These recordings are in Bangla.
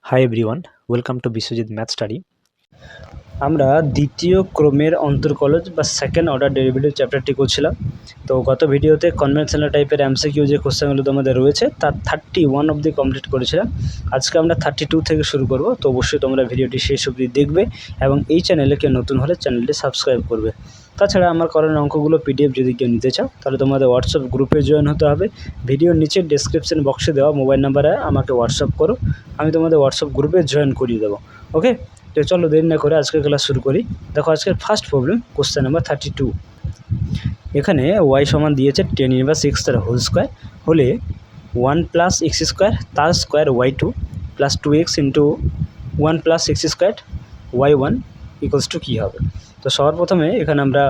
Hi everyone, welcome to Biswajit math study. আমরা দ্বিতীয় ক্রমের অন্তর্কলজ বা সেকেন্ড অর্ডার ডেরিভেটিভ চ্যাপ্টারটি করছিলাম। তো গত ভিডিওতে কনভেনশনাল টাইপের এমসিকিউ যে কোশ্চেনগুলো তোমাদের রয়েছে তার 31 অবধি কমপ্লিট করেছিলাম। আজকে আমরা 32 থেকে শুরু করব। তো অবশ্যই তোমরা ভিডিওটি শেষ অবধি দেখবে এবং এই চ্যানেলে কেউ নতুন হলে চ্যানেলটি সাবস্ক্রাইব করবে। তাছাড়া আমার করানোর অঙ্কগুলো পিডিএফ যদি কেউ নিতে চাও তাহলে তোমাদের হোয়াটসঅ্যাপ গ্রুপে জয়েন হতে হবে। ভিডিওর নিচে ডেসক্রিপশন বক্সে দেওয়া মোবাইল নাম্বারে আমাকে হোয়াটসঅ্যাপ করো, আমি তোমাদের হোয়াটসঅ্যাপ গ্রুপে জয়েন করিয়ে দেবো। ওকে, তো চলো দেরি না করে আজকের ক্লাস শুরু করি। দেখো আজকের ফার্স্ট প্রবলেম, কোশ্চেন নাম্বার 32। এখানে ওয়াই সমান দিয়েছে 10⁻x তার হোল স্কোয়ার হলে 1 + x² তার square y2 + 2x into 1 + x² y1 equals to কী হবে। তো সবার প্রথমে এখানে আমরা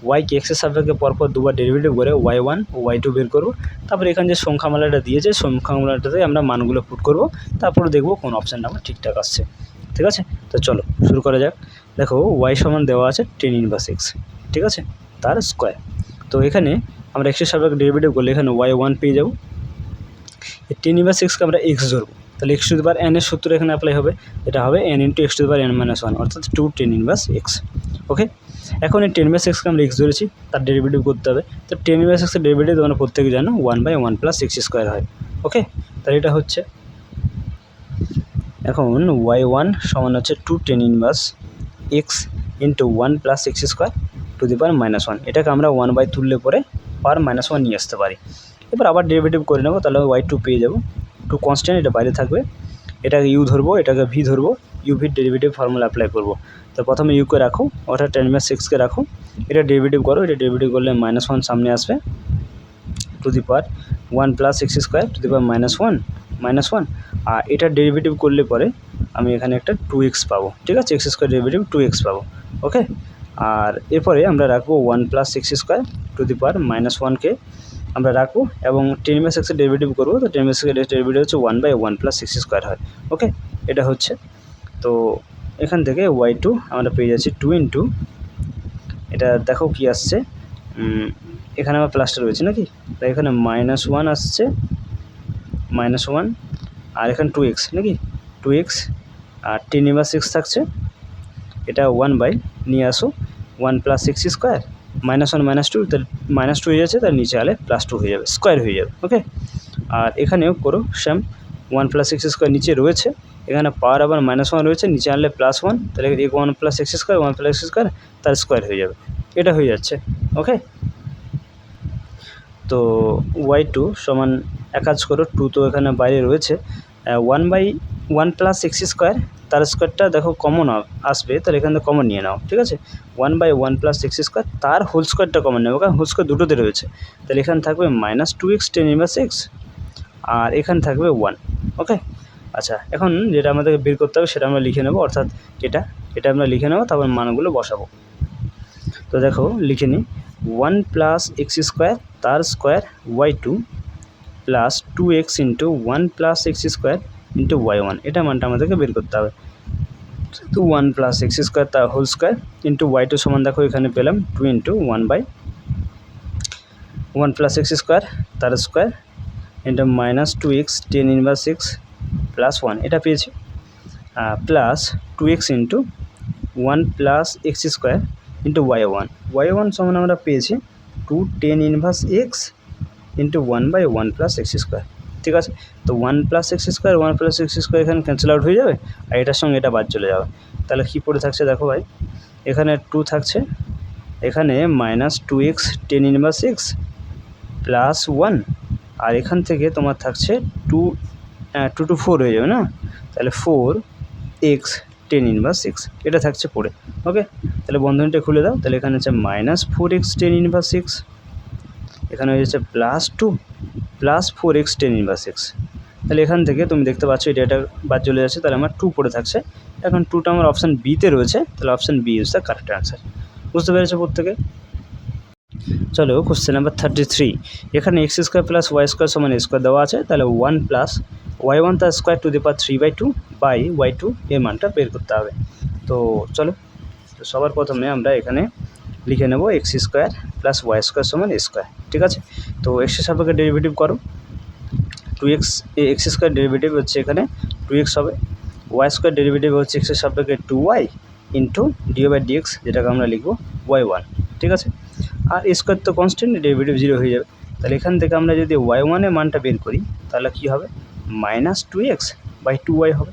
ওয়াইকে এক্সের সাপেক্ষে পরপর দুবার ডেরিভেটিভ করে y1 ও y2 বের করব। তারপরে এখানে যে সংখ্যামালাটা দিয়েছে সংখ্যামালাটাতে আমরা মানগুলো পুট করব, তারপরে দেখব কোন অপশানটা আমার ঠিকঠাক আসছে। ঠিক আছে, তো চলো শুরু করা যাক। দেখো ওয়াই সমান দেওয়া আছে 10⁻x, ঠিক আছে, তার স্কোয়ার। তো এখানে আমরা এক্সের সাপেক্ষে ডেরিভেটিভ করলে এখানে y1 পেয়ে যাব। এই 10⁻xকে আমরা x ধরবো, তাহলে x⁴n এর সূত্র এখানে অ্যাপ্লাই হবে। এটা হবে n × x⁴n-1 অর্থাৎ 2 10⁻x। ওকে, এখন এই 10⁻xকে আমরা x ধরেছি, তার ডেরিভেটিভ করতে হবে। তো 10⁻x এর ডেরিভেটিভ তোমরা প্রত্যেকে জানো 1/1 + x² হয়। ওকে, তাহলে এটা হচ্ছে এখন y1 সমান হচ্ছে 2 10⁻x into 1 + x² two the power -1। এটাকে আমরা 1/, তুললে পরে পাওয়ার -1 নিয়ে আসতে পারি। এবার আবার ডেরিভেটিভ করে নেব, তাহলে y2 পেয়ে যাব। 2 কনস্ট্যান্ট, এটা বাইরে থাকবে। এটাকে u ধরবো, এটাকে v ধরবো, u-v ডেরিভেটিভ ফর্মুলা অ্যাপ্লাই করব। তো প্রথমে u কে রাখো, অর্থাৎ 10⁻xকে রাখো, এটা ডেরিভেটিভ করো। এটা ডেরিভেটিভ করলে -1 সামনে আসবে, two the power 1 + x² two the power -1 আর এটার ডেরিভেটিভ করলে পরে আমি এখানে একটা 2x পাবো। ঠিক আছে, x² ডেরিভেটিভ 2x পাবো। ওকে, আর এরপরে আমরা রাখবো 1 + x² টু দি পাওয়ার -1কে আমরা রাখবো এবং 10⁻x এর ডেরিভেটিভ করবো। তো 10⁻x এর ডেরিভেটিভ হচ্ছে 1/1 + x² হয়। ওকে, এটা হচ্ছে। তো এখান থেকে y2 আমরা পেয়ে যাচ্ছি 2 ইন্টু, এটা দেখো কি আসছে, এখানে আমার প্লাসটা রয়েছে নাকি, তাই এখানে -1 আসছে, -1 আর এখানে 2x নাকি, 2x আর 10⁻x থাকছে, এটা 1/, নিয়ে আসো 1 + x², -1 -2, তার -2 হয়ে যাচ্ছে, তার নিচে আলে +2 হয়ে যাবে, স্কোয়ার হয়ে যাবে। ওকে, আর এখানেও করো সেম, 1 + x² নিচে রয়েছে, এখানে পাওয়ার আবার -1 রয়েছে, নিচে আনলে +1, তাহলে 1 + x², 1 + x² তার স্কোয়ার হয়ে যাবে, এটা হয়ে যাচ্ছে। ওকে, তো y2 সমান এক কাজ করো, 2 তো এখানে বাইরে রয়েছে, 1/1 + x² তার স্কোয়ারটা দেখো কমন আসবে, তাহলে এখান থেকে কমন নিয়ে নাও। ঠিক আছে, 1/1 + x² তার হোল স্কোয়ারটা কমন নেবে, কারণ হোল স্কোয়ার দুটোতে রয়েছে। তাহলে এখানে থাকবে -2x 10⁻x আর এখানে থাকবে 1। ওকে, আচ্ছা, এখন যেটা আমাদেরকে বের করতে হবে সেটা আমরা লিখে নেব, অর্থাৎ এটা আমরা লিখে নেব, তারপর মানগুলো বসাবো। তো দেখো লিখে নিই, 1 + x² তার square y2 + 2x into 1 + x² into y1, এটা মানটা আমাদেরকে বের করতে হবে। তো 1 + x² তার হোল স্কোয়ার ইন্টু y2 সমান দেখো এখানে পেলাম 2 ইন্টু 1/1 + x² তার স্কোয়ার ইন্টু -2x 10⁻x + 1, এটা পেয়েছি, plus 2x into 1 + x² into y1 সমান আমরা পেয়েছি 2 10⁻x ইন্টু 1/1 + x²। ঠিক আছে, তো 1 + x² 1 + x² এখানে ক্যান্সেল আউট হয়ে যাবে, আর এটার সঙ্গে এটা বাদ চলে যাবে। তাহলে কী পড়ে থাকছে দেখো ভাই, এখানে 2 থাকছে, এখানে -2x 10⁻x + 1, আর এখান থেকে তোমার থাকছে 2 to 4 হয়ে যাবে না, তাহলে 4x 10⁻x এটা থাকছে পড়ে। ওকে, তাহলে বন্ধনীটা খুলে দাও, তাহলে এখানে হচ্ছে -4x 10⁻x, এখানে হয়ে যাচ্ছে +2 + 4x 10⁻x। তাহলে এখান থেকে তুমি দেখতে পাচ্ছ এটা বাদ চলে যাচ্ছে, তাহলে আমার 2 পড়ে থাকছে। এখন 2টা আমার অপশান বিতে রয়েছে, তাহলে option B is the correct answer. বুঝতে পেরেছো প্রত্যেকে? চলো কোশ্চেন নাম্বার 33। এখানে x² + y² সমান a² দেওয়া আছে, তাহলে 1 + y1 তার square to the power 3/2 by y2 এর মানটা বের করতে হবে। তো চলো, তো সবার প্রথমে আমরা এখানে লিখে নেব x² + y² সমান a²। ঠিক আছে, তো x এর সাপেক্ষে ডেরিভেটিভ করো, 2x এক্স স্কোয়ার ডেরিভেটিভ হচ্ছে এখানে 2x হবে, ওয়াই স্কোয়ার ডেরিভেটিভ হচ্ছে এক্সের সাপেক্ষে 2y ইন্টু dx, যেটাকে আমরা লিখবো y1, ঠিক আছে। আর স্কোয়ার তো কনস্ট্যান্ট, ডেরিভেটিভ 0 হয়ে যাবে। তাহলে এখান থেকে আমরা যদি y1 এর মানটা বের করি তাহলে কী হবে, -2x/2y হবে।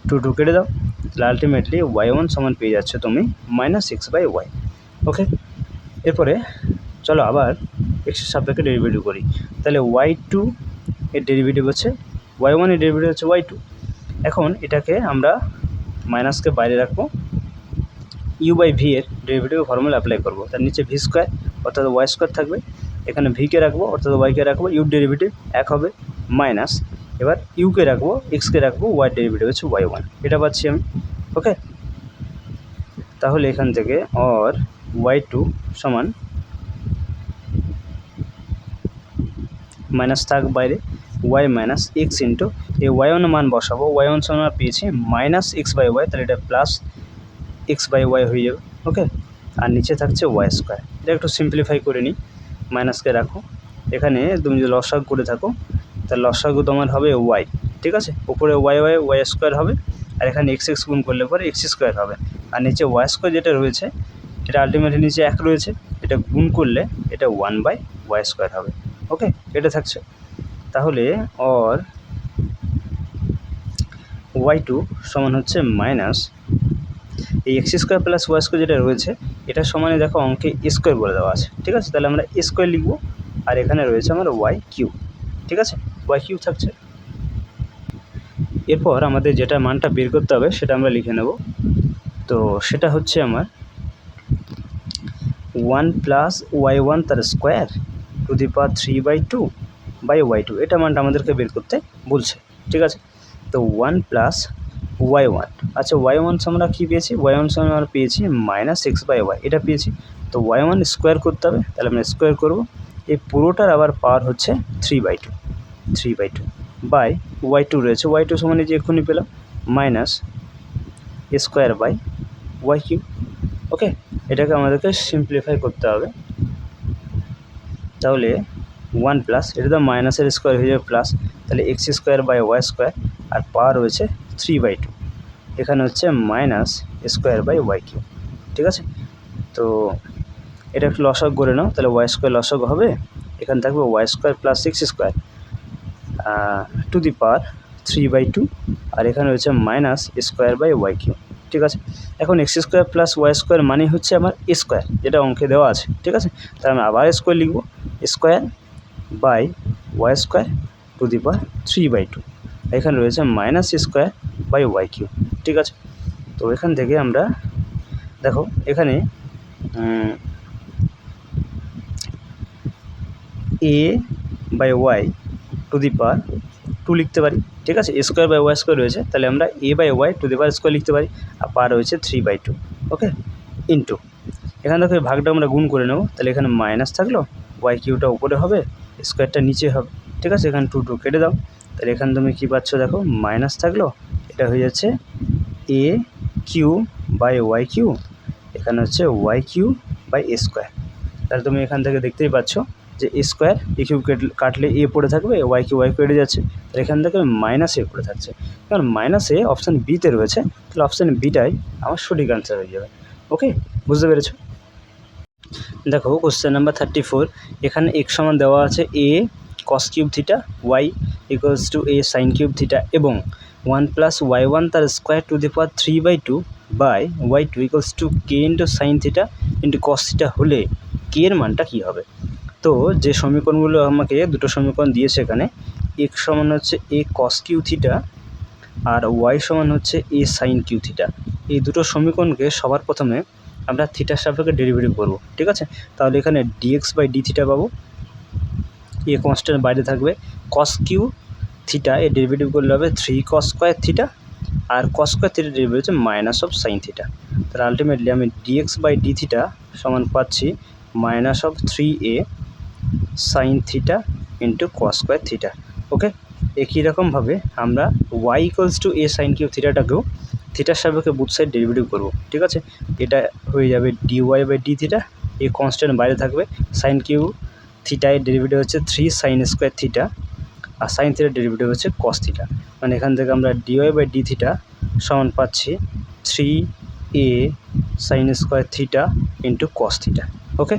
2 কেটে দাও, তাহলে আলটিমেটলি y1 সমান পেয়ে যাচ্ছে তুমি -x/y। ওকে, এরপরে চলো আবার এক্সের সাপেক্ষে ডেরিভেটিভ করি। তাহলে y2 এর ডেরিভেটিভ হচ্ছে y1 এর ডেরিভেটিভ হচ্ছে y2। এখন এটাকে আমরা মাইনাসকে বাইরে রাখবো, u/v এর ডেরিভেটিভ ফর্মুলা অ্যাপ্লাই করবো। তার নিচে ভি স্কোয়ার অর্থাৎ ওয়াই স্কোয়ার থাকবে, এখানে ভিকে রাখবো অর্থাৎ ওয়াইকে রাখবো, ইউর ডেরিভেটিভ 1 হবে, মাইনাস এবার ইউকে রাখবো, এক্সকে রাখবো, ওয়াই ডেরিভেটিভ হচ্ছে y1, এটা পাচ্ছি আমি। ওকে, তাহলে এখান থেকে অর y2 সমান মাইনাস থাক বাইরে y মাইনাস এক্স ইন্টু এই y1 মান বসাবো, y1 সমান পেয়েছি -x/y, তাহলে এটা প্লাস x/y হয়ে যাবে। ওকে, আর নিচে থাকছে ওয়াই স্কোয়ার। এটা একটু সিম্পলিফাই করে নিই, মাইনাসকে রাখো, এখানে তুমি যদি লসাগু করে থাকো তাহলে লসাগু তোমার হবে ওয়াই, ঠিক আছে, উপরে ওয়াই স্কোয়ার হবে, আর এখানে এক্স গুণ করলে পরে এক্স স্কোয়ার হবে, আর নিচে ওয়াই স্কোয়ার যেটা রয়েছে এটা আলটিমেটলি নিচে 1 রয়েছে, এটা গুণ করলে এটা 1/y স্কোয়ার হবে। ওকে, এটা থাকছে। তাহলে অর y2 সমান হচ্ছে মাইনাস এই x square plus y square যেটা রয়েছে এটা সমানে দেখো অঙ্কে স্কোয়ার বলে দেওয়া আছে, ঠিক আছে, তাহলে আমরা স্কোয়ার লিখবো, আর এখানে রয়েছে আমার y3, ঠিক আছে, y3 থাকছে। এরপর আমাদের যেটা মানটা বের করতে হবে সেটা আমরা লিখে নেব। তো সেটা হচ্ছে আমার 1 + y1 তার square to the power 3/2/y2, এটা মানটা আমাদেরকে বের করতে বলছে, ঠিক আছে। তো 1 + y1, আচ্ছা y1 আমরা কী পেয়েছি, y1 আমরা পেয়েছি -x/y, এটা পেয়েছি। তো y1 স্কোয়ার করতে হবে, তাহলে আমরা স্কোয়ার করব, এই পুরোটার আবার পাওয়ার হচ্ছে 3/2 বাই y2 রয়েছে, y2 সমান যে এক্ষুনি পেলাম -a²/y3। ওকে, এটাকে আমাদেরকে সিম্পলিফাই করতে হবে, তাহলে 1 প্লাস এটা তো মাইনাসের স্কোয়ার হয়ে যাবে প্লাস, তাহলে x²/y², আর পাওয়ার রয়েছে 3/2, এখানে হচ্ছে -a²/y3, ঠিক আছে। তো এটা একটু লসাগু করে নাও, তাহলে y² লসাগু হবে, এখানে থাকবে y² + x² two the power 3/2, আর এখানে রয়েছে -a²/y3, ঠিক আছে। এখন x² + y² মানে হচ্ছে আমার স্কোয়ার, যেটা অঙ্কে দেওয়া আছে, ঠিক আছে, তাহলে আমরা আবার স্কোয়ার লিখব, স্কোয়ার/y² টু দি পাওয়ার 3/2, এখানে রয়েছে -a²/y3, ঠিক আছে। তো এখান থেকে আমরা দেখো এখানে a/y টু দি পাওয়ার 2 লিখতে পারি, ঠিক আছে, a²/y² রয়েছে, তাহলে আমরা a/y two the power square লিখতে পারি, আর পাওয়ার রয়েছে 3/2। ওকে, ইন্টু এখান থেকে ভাগটা আমরা গুণ করে নেব, তাহলে এখানে মাইনাস থাকলো, y3টা উপরে হবে, স্কোয়ারটা নিচে হবে, ঠিক আছে, এখানে 2 কেটে দাও, তাহলে এখানে তুমি কী পাচ্ছ দেখো, মাইনাস থাকলো, এটা হয়ে যাচ্ছে a3/y3, এখানে হচ্ছে y3/a², তাহলে তুমি এখান থেকে দেখতেই পাচ্ছ যে স্কোয়ার কিউব কাটলে এ পড়ে থাকবে, ওয়াই কেটে যাচ্ছে, তাহলে এখান থেকে -a পড়ে থাকছে, কারণ -a অপশান বিতে রয়েছে, তাহলে অপশান বিটাই আমার সঠিক আনসার হয়ে যাবে। ওকে, বুঝতে পেরেছো? দেখো কোশ্চেন নাম্বার 34, এখানে x সমান দেওয়া আছে a cos³ θ, y = a sin³ θ, এবং 1 + y1 তার square to the power 3/2/y2 = k sin θ cos θ হলে k এর মানটা কী হবে। তো যে সমীকরণগুলো আমাকে দুটো সমীকরণ দিয়েছে এখানে, x সমান হচ্ছে a cos³ θ আর y সমান হচ্ছে a sin³ θ, এই দুটো সমীকরণকে সবার প্রথমে আমরা থিটার সাপেক্ষে ডেরিভেটিভ করব, ঠিক আছে। তাহলে এখানে dx/dθ পাবো, এ কনস্ট্যান্ট বাইরে থাকবে, cos³ θ এর ডেরিভেটিভ করলে হবে 3cos² θ, আর cos² θ ডেরিভেটিভ হচ্ছে -sin θ, তাহলে আলটিমেটলি আমি dx/dθ সমান পাচ্ছি -3a sin θ cos² θ। ওকে, একই রকমভাবে আমরা y = a sin³ θটাকেও থিটার সাপেক্ষে বুথ সাইড ডেরিভেটিভ করব, ঠিক আছে, এটা হয়ে যাবে dy/dθ, এই কনস্ট্যান্ট বাইরে থাকবে, sin³ θ এর ডেরিভেটিভ হচ্ছে 3 sin² θ, আর সাইন থিটার ডেরিভেটিভ হচ্ছে কস থিটা। মানে এখান থেকে আমরা dy/d থিটা সমান পাচ্ছি 3a sine square theta into cos theta. Okay,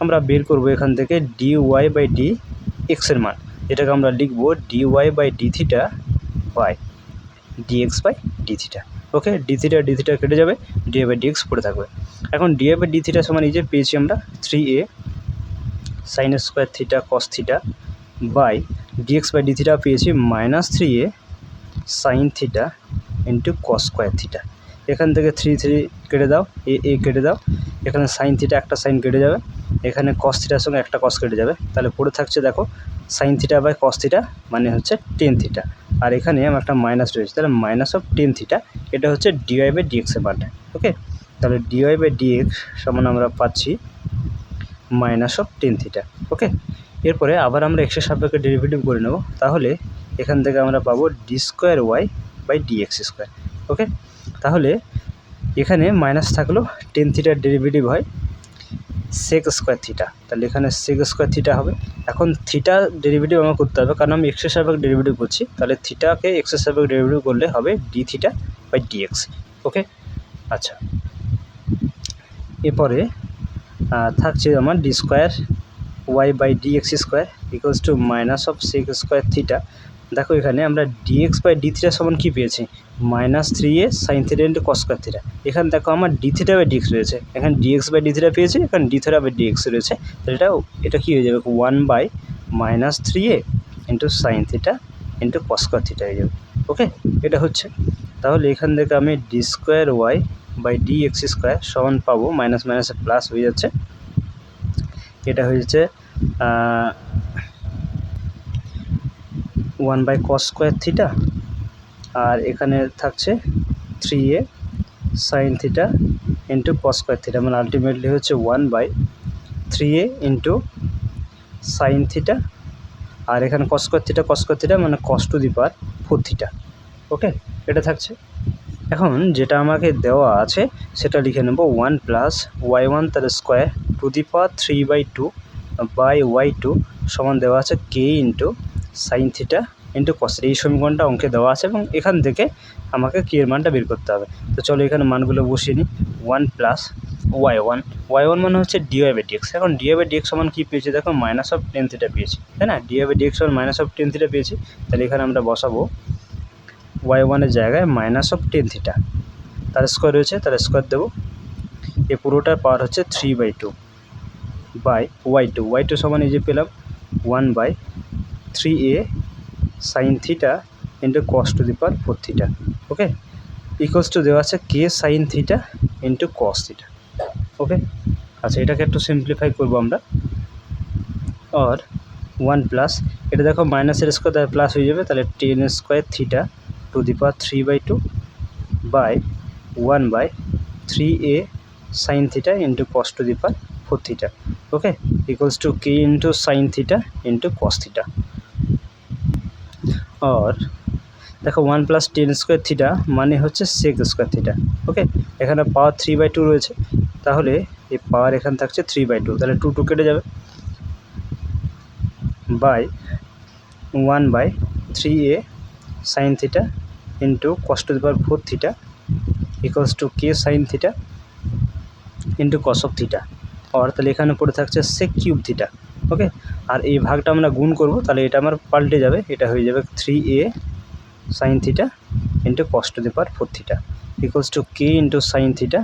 আমরা বের করব এখান থেকে dy/dx এর মান, যেটাকে আমরা লিখব dy/d theta by dx/d theta. Okay, d theta কেটে যাবে, dy/dx পড়ে থাকবে। এখন dy/d থিটা সমান এই যে পেয়েছি আমরা 3a sine square theta cos theta by dx/d theta পেয়েছি -3a sine theta into cos square theta. এখান থেকে 3 কেটে দাও, এ কেটে দাও, এখানে সাইন থিটা একটা সাইন কেটে যাবে, এখানে কস থিটার সঙ্গে একটা কস কেটে যাবে, তাহলে পড়ে থাকছে দেখো sine theta by cos theta মানে হচ্ছে টেন থিটা। আর এখানে আমার একটা মাইনাস রয়েছে, তাহলে -10 থিটা, এটা হচ্ছে dy/dx এর মান। ওকে, তাহলে dy/dx সমান আমরা পাচ্ছি -10 থিটা। ওকে, এরপরে আবার আমরা এক্সের সাপেক্ষে ডেরিভেটিভ করে নেব, তাহলে এখান থেকে আমরা পাবো d²y/dx²। ওকে, তাহলে এখানে মাইনাস থাকলো 10 থিটার ডেরিভেটিভ হয় সেক স্কোয়ার থিটা, তাহলে এখানে সেক স্কোয়ার থিটা হবে। এখন থিটা ডেরিভেটিভ আমার করতে হবে, কারণ আমি এক্সের সাপেক্ষে ডেরিভেটিভ করছি, তাহলে থিটাকে এক্সের সাপেক্ষে ডেরিভেটিভ করলে হবে d²/dx। ওকে, আচ্ছা, এরপরে থাকছে আমার d²y/dx² equals to -sec square theta. দেখো এখানে আমরা dx/d থিটা সমান কী পেয়েছি, -3a sine theta into cos square theta. এখানে দেখো আমার d থিটা/dx রয়েছে, এখানে dx/d থিটা পেয়েছি, এখানে d থিটা/dx রয়েছে, তাহলে এটা কী হয়ে যাবে 1/-3a into sine theta into cos square theta হয়ে যাবে। ওকে, এটা হচ্ছে, তাহলে এখান থেকে আমি d²y/dx² সমান পাবো, মাইনাস মাইনাসে প্লাস হয়ে যাচ্ছে, এটা হয়েছে 1/cos স্কোয়ার থিটা, আর এখানে থাকছে 3a sine theta into cos square theta, মানে আলটিমেটলি হচ্ছে 1/3a ইন্টু সাইন থিটা, আর এখানে কস স্কোয়ার থিটা মানে cos to the power 4 theta. Okay, এটা থাকছে। এখন যেটা আমাকে দেওয়া আছে সেটা লিখে নেব 1+y1 তার square to the power 3/2 by y2 সমান দেওয়া আছে k into sine theta into cos. এই সমীকরণটা অঙ্কে দেওয়া আছে এবং এখান থেকে আমাকে k এর মানটা বের করতে হবে। তো চলো এখানে মানগুলো বসিয়ে নিই। 1+y1 মানে হচ্ছে dy/dx। এখন dy/dx সমান কী পেয়েছি দেখো, -10 থিটা পেয়েছি, তাই না? dy/dx সমান -10 থিটা পেয়েছি, তাহলে এখানে আমরা বসাবো y1 এর জায়গায় -10 থিটা, তার স্কোয়ার রয়েছে, তার স্কোয়ার দেবো, এই পুরোটার পাওয়ার হচ্ছে 3/2 বাই y2 সমান এই যে পেলাম 1/3a sine theta into cos to the power 4 theta. Okay, equals to দেওয়া আছে k sine theta into cos theta. Okay, আচ্ছা, এটাকে একটু সিম্পলিফাই করবো আমরা, আর 1+ এটা দেখো মাইনাসের স্কোয়ার তাহলে প্লাস হয়ে যাবে, তাহলে 10 square theta to the power 3/2 by 1/3a sine theta into cos to the power 4 theta. Okay, equals to k into sine theta into cos theta. আর দেখো 1+10 স্কোয়ার থিটা মানে হচ্ছে সেক স্কোয়ার থিটা। ওকে, এখানে পাওয়ার 3/2 রয়েছে, তাহলে এই পাওয়ার এখানে থাকছে 3/2, তাহলে 2 কেটে যাবে, by 1/3a sine theta into cos to the power 4 theta equals to k sine theta into cos of theta. আর তাহলে এখানে পড়ে থাকছে সেক কিউব থিটা। ওকে, আর এই ভাগটা আমরা গুণ করব, তাহলে এটা আমার পাল্টে যাবে, এটা হয়ে যাবে 3a sine theta into cos to the power 4 theta equals to k into sine theta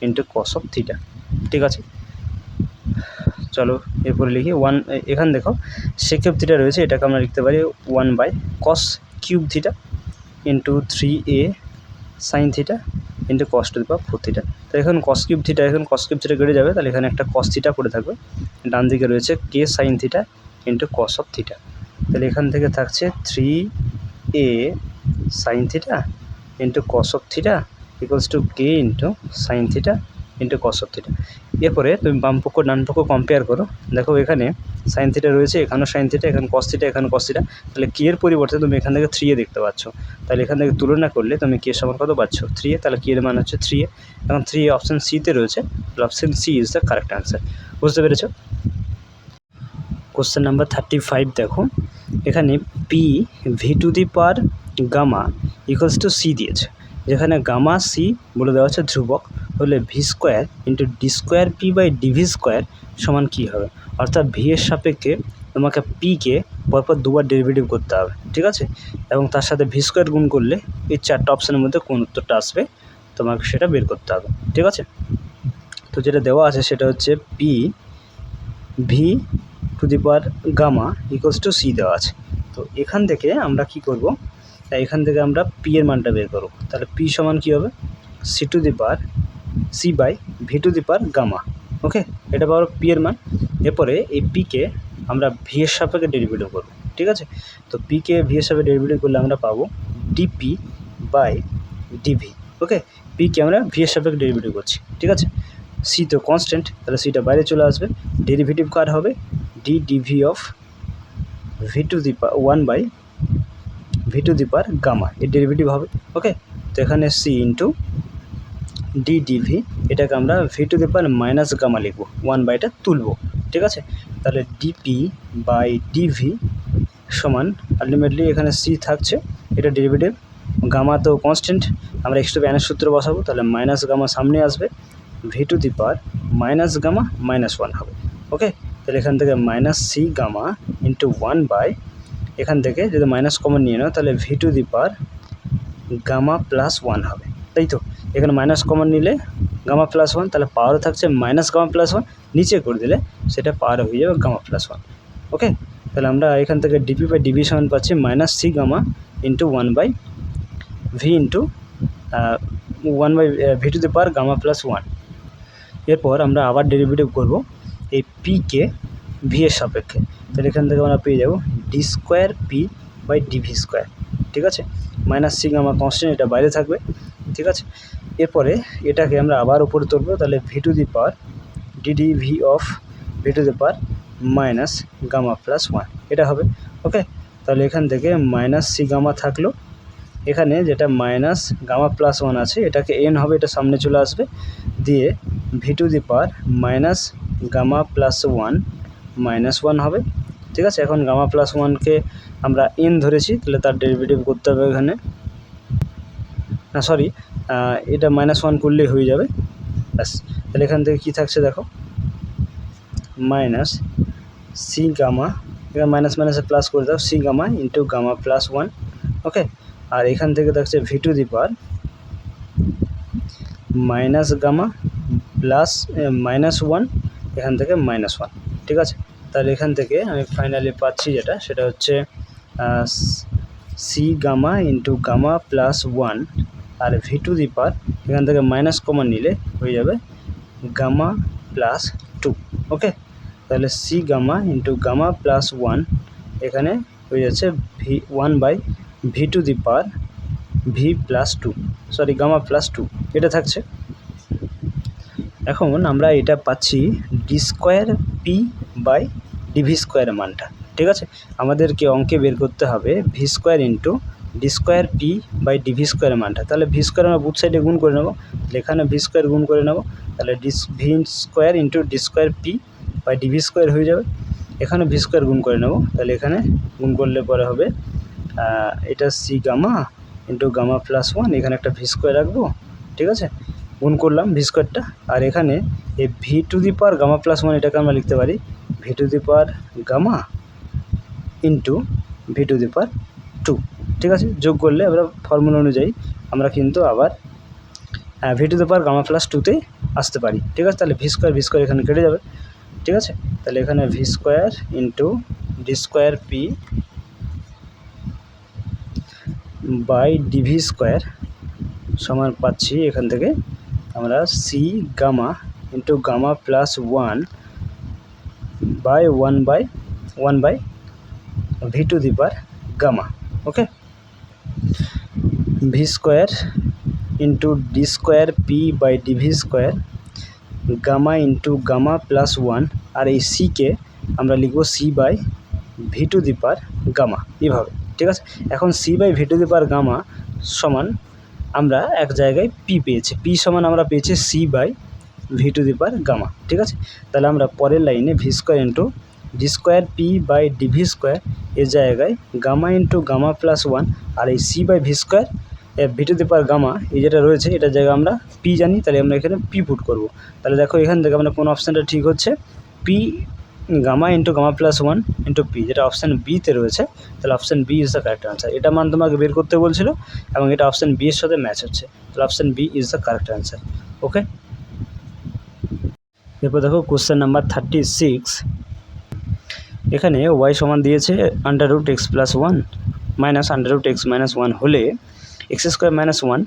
into cos of theta. ঠিক আছে, চলো এরপরে লিখি এখানে দেখো সেক কিউব থিটা রয়েছে, এটাকে আমরা লিখতে পারি 1/cos cube theta into 3a sine theta into cos to the power 4 theta. তো এখন কস কিউব থিটা কেটে যাবে, তাহলে এখানে একটা কস থিটা পড়ে থাকবে, ডান দিকে রয়েছে k sine theta into cos of theta, তাহলে এখান থেকে থাকছে 3a sine theta into cos of theta equals to k into sine theta into cos of theta. এরপরে তুমি বাম পক্ষ ডান পক্ষ কম্পেয়ার করো, দেখো এখানে সাইন থিটা রয়েছে, এখানেও সাইন থিটা, এখানে কস থিটা, এখানে কস থিটা, তাহলে k এর পরিবর্তে তুমি এখান থেকে 3a দেখতে পাচ্ছ, তাহলে এখান থেকে তুলনা করলে তুমি k সমান কত পাচ্ছ 3a, তাহলে k এর মান হচ্ছে 3a। এখন 3a অপশান সিতে রয়েছে, option C is the correct answer. বুঝতে পেরেছো? কোশ্চেন নাম্বার 35 দেখো, এখানে P V to the power gamma equals to C দিয়েছে, যেখানে গামা সি বলে দেওয়া হচ্ছে ধ্রুবক, হলে V square into D square P by DV square সমান কী হবে, অর্থাৎ ভি এর সাপেক্ষে তোমাকে পিকে পরপর দুবার ডেরিভেটিভ করতে হবে, ঠিক আছে, এবং তার সাথে ভি স্কোয়ার গুণ করলে এই চারটা অপশানের মধ্যে কোন উত্তরটা আসবে তোমাকে সেটা বের করতে হবে, ঠিক আছে। তো যেটা দেওয়া আছে সেটা হচ্ছে P V to the power gamma equals to C দেওয়া আছে। তো এখান থেকে আমরা কি করব, এখান থেকে আমরা পি এর মানটা বের করব, তাহলে পি সমান কী হবে, C to the power C by V to the power gamma. Okay, এটা পাওয়ার পি এর মান। এরপরে এই পিকে আমরা ভি এর সাপেক্ষে ডেরিভেটিভ করব, ঠিক আছে। তো পিকে ভি এর সাপেক্ষে ডেরিভেটিভ করলে আমরা পাবো ডিপি বাই ডিভি। ওকে, পিকে আমরা ভি এর সাপেক্ষে ডেরিভেটিভ করছি, ঠিক আছে। সি তো কনস্ট্যান্ট, তাহলে সিটা বাইরে চলে আসবে, ডেরিভেটিভ কার হবে, d d V of V to the power 1 by V to the power gamma, এর ডেরিভেটিভ হবে। ওকে, তো এখানে সি ইন্টু ডি ডিভি, এটাকে আমরা V to the power minus gamma লিখবো, 1 বাইটা তুলবো, ঠিক আছে। তাহলে ডিপি বাই ডিভি সমান আলটিমেটলি এখানে সি থাকছে, এটা ডেরিভেটিভ, গামা তো কনস্ট্যান্ট, আমরা এক্স টু প্যানের সূত্র বসাবো, তাহলে মাইনাস গামা সামনে আসবে, V to the power minus gamma -1 হবে। ওকে, তাহলে এখান থেকে minus C gamma into 1 by, এখান থেকে যদি মাইনাস কমন নিয়ে নাও তাহলে V to the power gamma +1 হবে, তাই তো। এখানে মাইনাস কমন নিলে গামা +1, তাহলে পাওয়ারও থাকছে মাইনাস গামা +1, নিচে করে দিলে সেটা পাওয়ার হয়ে যাবে গামা +1। ওকে, তাহলে আমরা এখান থেকে ডিপি বাই ডিভি সমান পাচ্ছি minus C gamma into 1 by V into 1 by V to the power gamma +1। এরপর আমরা আবার ডেরিভেটিভ করব এই পিকে ভি এর সাপেক্ষে, তাহলে এখান থেকে আমরা পেয়ে যাব d square P by DV square, ঠিক আছে। মাইনাস সি গামা কনস্ট্যান্ট, এটা বাইরে থাকবে, ঠিক আছে। এরপরে এটাকে আমরা আবার উপরে তুলবো, তাহলে V to the power d d V of V to the power minus gamma +1 এটা হবে। ওকে, তাহলে এখান থেকে মাইনাস সি গামা থাকলো, এখানে যেটা মাইনাস গামা +1 আছে এটাকে এন হবে, এটা সামনে চলে আসবে, দিয়ে V to the power minus gamma +1 -1 হবে, ঠিক আছে। এখন গামা +1কে আমরা এন ধরেছি, তাহলে তার ডেরিভেটিভ করতে হবে এখানে, না সরি, এটা -1 করলেই হয়ে যাবে, ব্যাস। তাহলে এখান থেকে কী থাকছে দেখো, মাইনাস সি গামা, এখানে মাইনাস মাইনাসে প্লাস করে দাও, C gamma into gamma +1। Okay, আর এখান থেকে থাকছে V to the power minus gamma plus -1, এখান থেকে -1, ঠিক আছে। তাহলে এখান থেকে আমি ফাইনালি পাচ্ছি যেটা, সেটা হচ্ছে সি গামা ইন্টু গামা +1 আর ভি টু দি পাওয়ার এখান থেকে মাইনাস কমন নিলে হয়ে যাবে গামা +2। ওকে, তাহলে সি গামা ইন্টু গামা +1 এখানে হয়ে যাচ্ছে V 1 by V to the power V +2, sorry gamma +2 এটা থাকছে। এখন আমরা এটা পাচ্ছি D square P by d V স্কোয়ারের মানটা, ঠিক আছে। আমাদেরকে অঙ্কে বের করতে হবে V square into D square P by d V স্কোয়ারের মানটা, তাহলে ভি স্কোয়ার আমরা বুথ সাইডে গুণ করে নেবো, এখানে ভি স্কোয়ার গুণ করে নেবো, তাহলে V square into D square P by DV square হয়ে যাবে, এখানে ভি স্কোয়ার গুণ করে নেবো, তাহলে এখানে গুণ করলে পরে হবে এটা সি গামা ইন্টু গামা +1, এখানে একটা ভি স্কোয়ার রাখবো, ঠিক আছে, গুণ করলাম ভি স্কোয়ারটা, আর এখানে এই V to the power gamma +1 এটাকে আমরা লিখতে পারি V to the power gamma into V to the power 2, ঠিক আছে। যোগ করলে আমরা ফর্মুলা অনুযায়ী আমরা কিন্তু আবার V to the power gamma +2তে আসতে পারি, ঠিক আছে। তাহলে ভি স্কোয়ার এখানে কেটে যাবে, ঠিক আছে। তাহলে এখানে V square into D square P by DV square সমান পাচ্ছি এখান থেকে আমরা C gamma into gamma +1 by 1 by V to the power gamma. Okay, V square into D square P by DV square gamma into gamma +1, আর এই সিকে আমরা লিখব C by V to the power gamma, এভাবে, ঠিক আছে। এখন C by V to the power gamma সমান আমরা এক জায়গায় পি পেয়েছি, পি সমান আমরা পেয়েছি C by V to the power gamma, ঠিক আছে। তাহলে আমরা পরের লাইনে V square into D square P by DV square এর জায়গায় gamma into gamma plus one, আর এই C by V square V to the power gamma এই যেটা রয়েছে এটার জায়গায় আমরা পি জানি, তাহলে আমরা এখানে পি পুট করবো। তাহলে দেখো এখান থেকে আমরা কোন অপশানটা ঠিক হচ্ছে, P gamma into gamma plus one into P, যেটা অপশান বিতে রয়েছে। তাহলে option B is the correct answer. এটা মান তোমাকে বের করতে বলছিল এবং এটা অপশান বি এর সাথে ম্যাচ হচ্ছে, তাহলে option B is the correct answer. Okay, এরপর দেখো কোশ্চেন নাম্বার 36। এখানে ওয়াই সমান দিয়েছে under root X plus one minus under root X minus one হলে X square minus one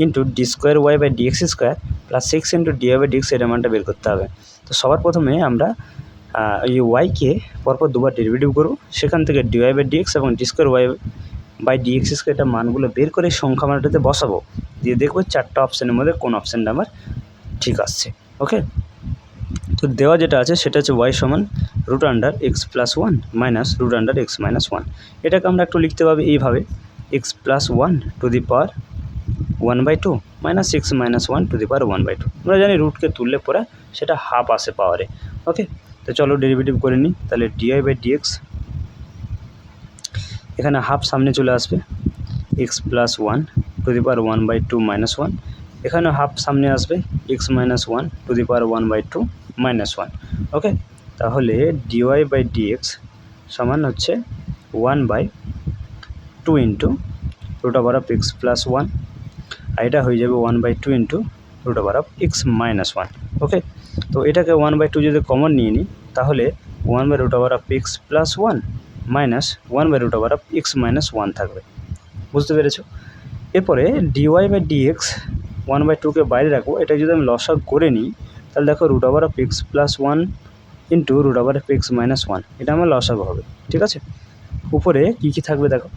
into D square Y by D x square plus six into D Y by D X এর মানটা বের করতে হবে। তো সবার প্রথমে আমরা এই ওয়াইকে পরপর দুবার ডেরিভেটিভ করব, সেখান থেকে D Y by D X এবং D square Y by D x square এটা মানগুলো বের করে সংখ্যা মানটাতে বসাবো, দিয়ে দেখবো চারটা অপশানের মধ্যে কোন অপশানটা আমার ঠিক আসছে। ওকে, তো দেওয়া যেটা আছে সেটা হচ্ছে ওয়াই সমান root under x plus one minus root under x minus one. এটাকে আমরা একটু লিখতে পারবো এইভাবে, x plus one to the power one by two minus x minus one to the power one by two. আমরা জানি রুটকে তুললে পরে সেটা হাফ আসে পাওয়ারে। ওকে, তো চলো ডেরিভেটিভ করে নিই। তাহলে ডিআই বাই ডিএক্স এখানে হাফ সামনে চলে আসবে, X plus one to the power one by two minus one, এখানে হাফ সামনে আসবে X minus one to the power one by two minus one. Okay, তাহলে ডিওয়াই বাই ডিএক্স সমান হচ্ছে one by two into root over of x plus one, আর এটা হয়ে যাবে one by two into root over of x minus one. Okay, তো এটাকে ওয়ান বাই টু যদি কমন নিয়ে নিই তাহলে one by root over of x plus one minus one by root over of x minus one থাকবে। বুঝতে পেরেছো? এরপরে d y by d x one by টুকে বাইরে রাখবো, এটা যদি আমি লসাগু করে নিই তাহলে দেখো root over of x plus one into root over of x minus one, এটা আমার লসাগু হবে। ঠিক আছে, উপরে কী কী থাকবে দেখো,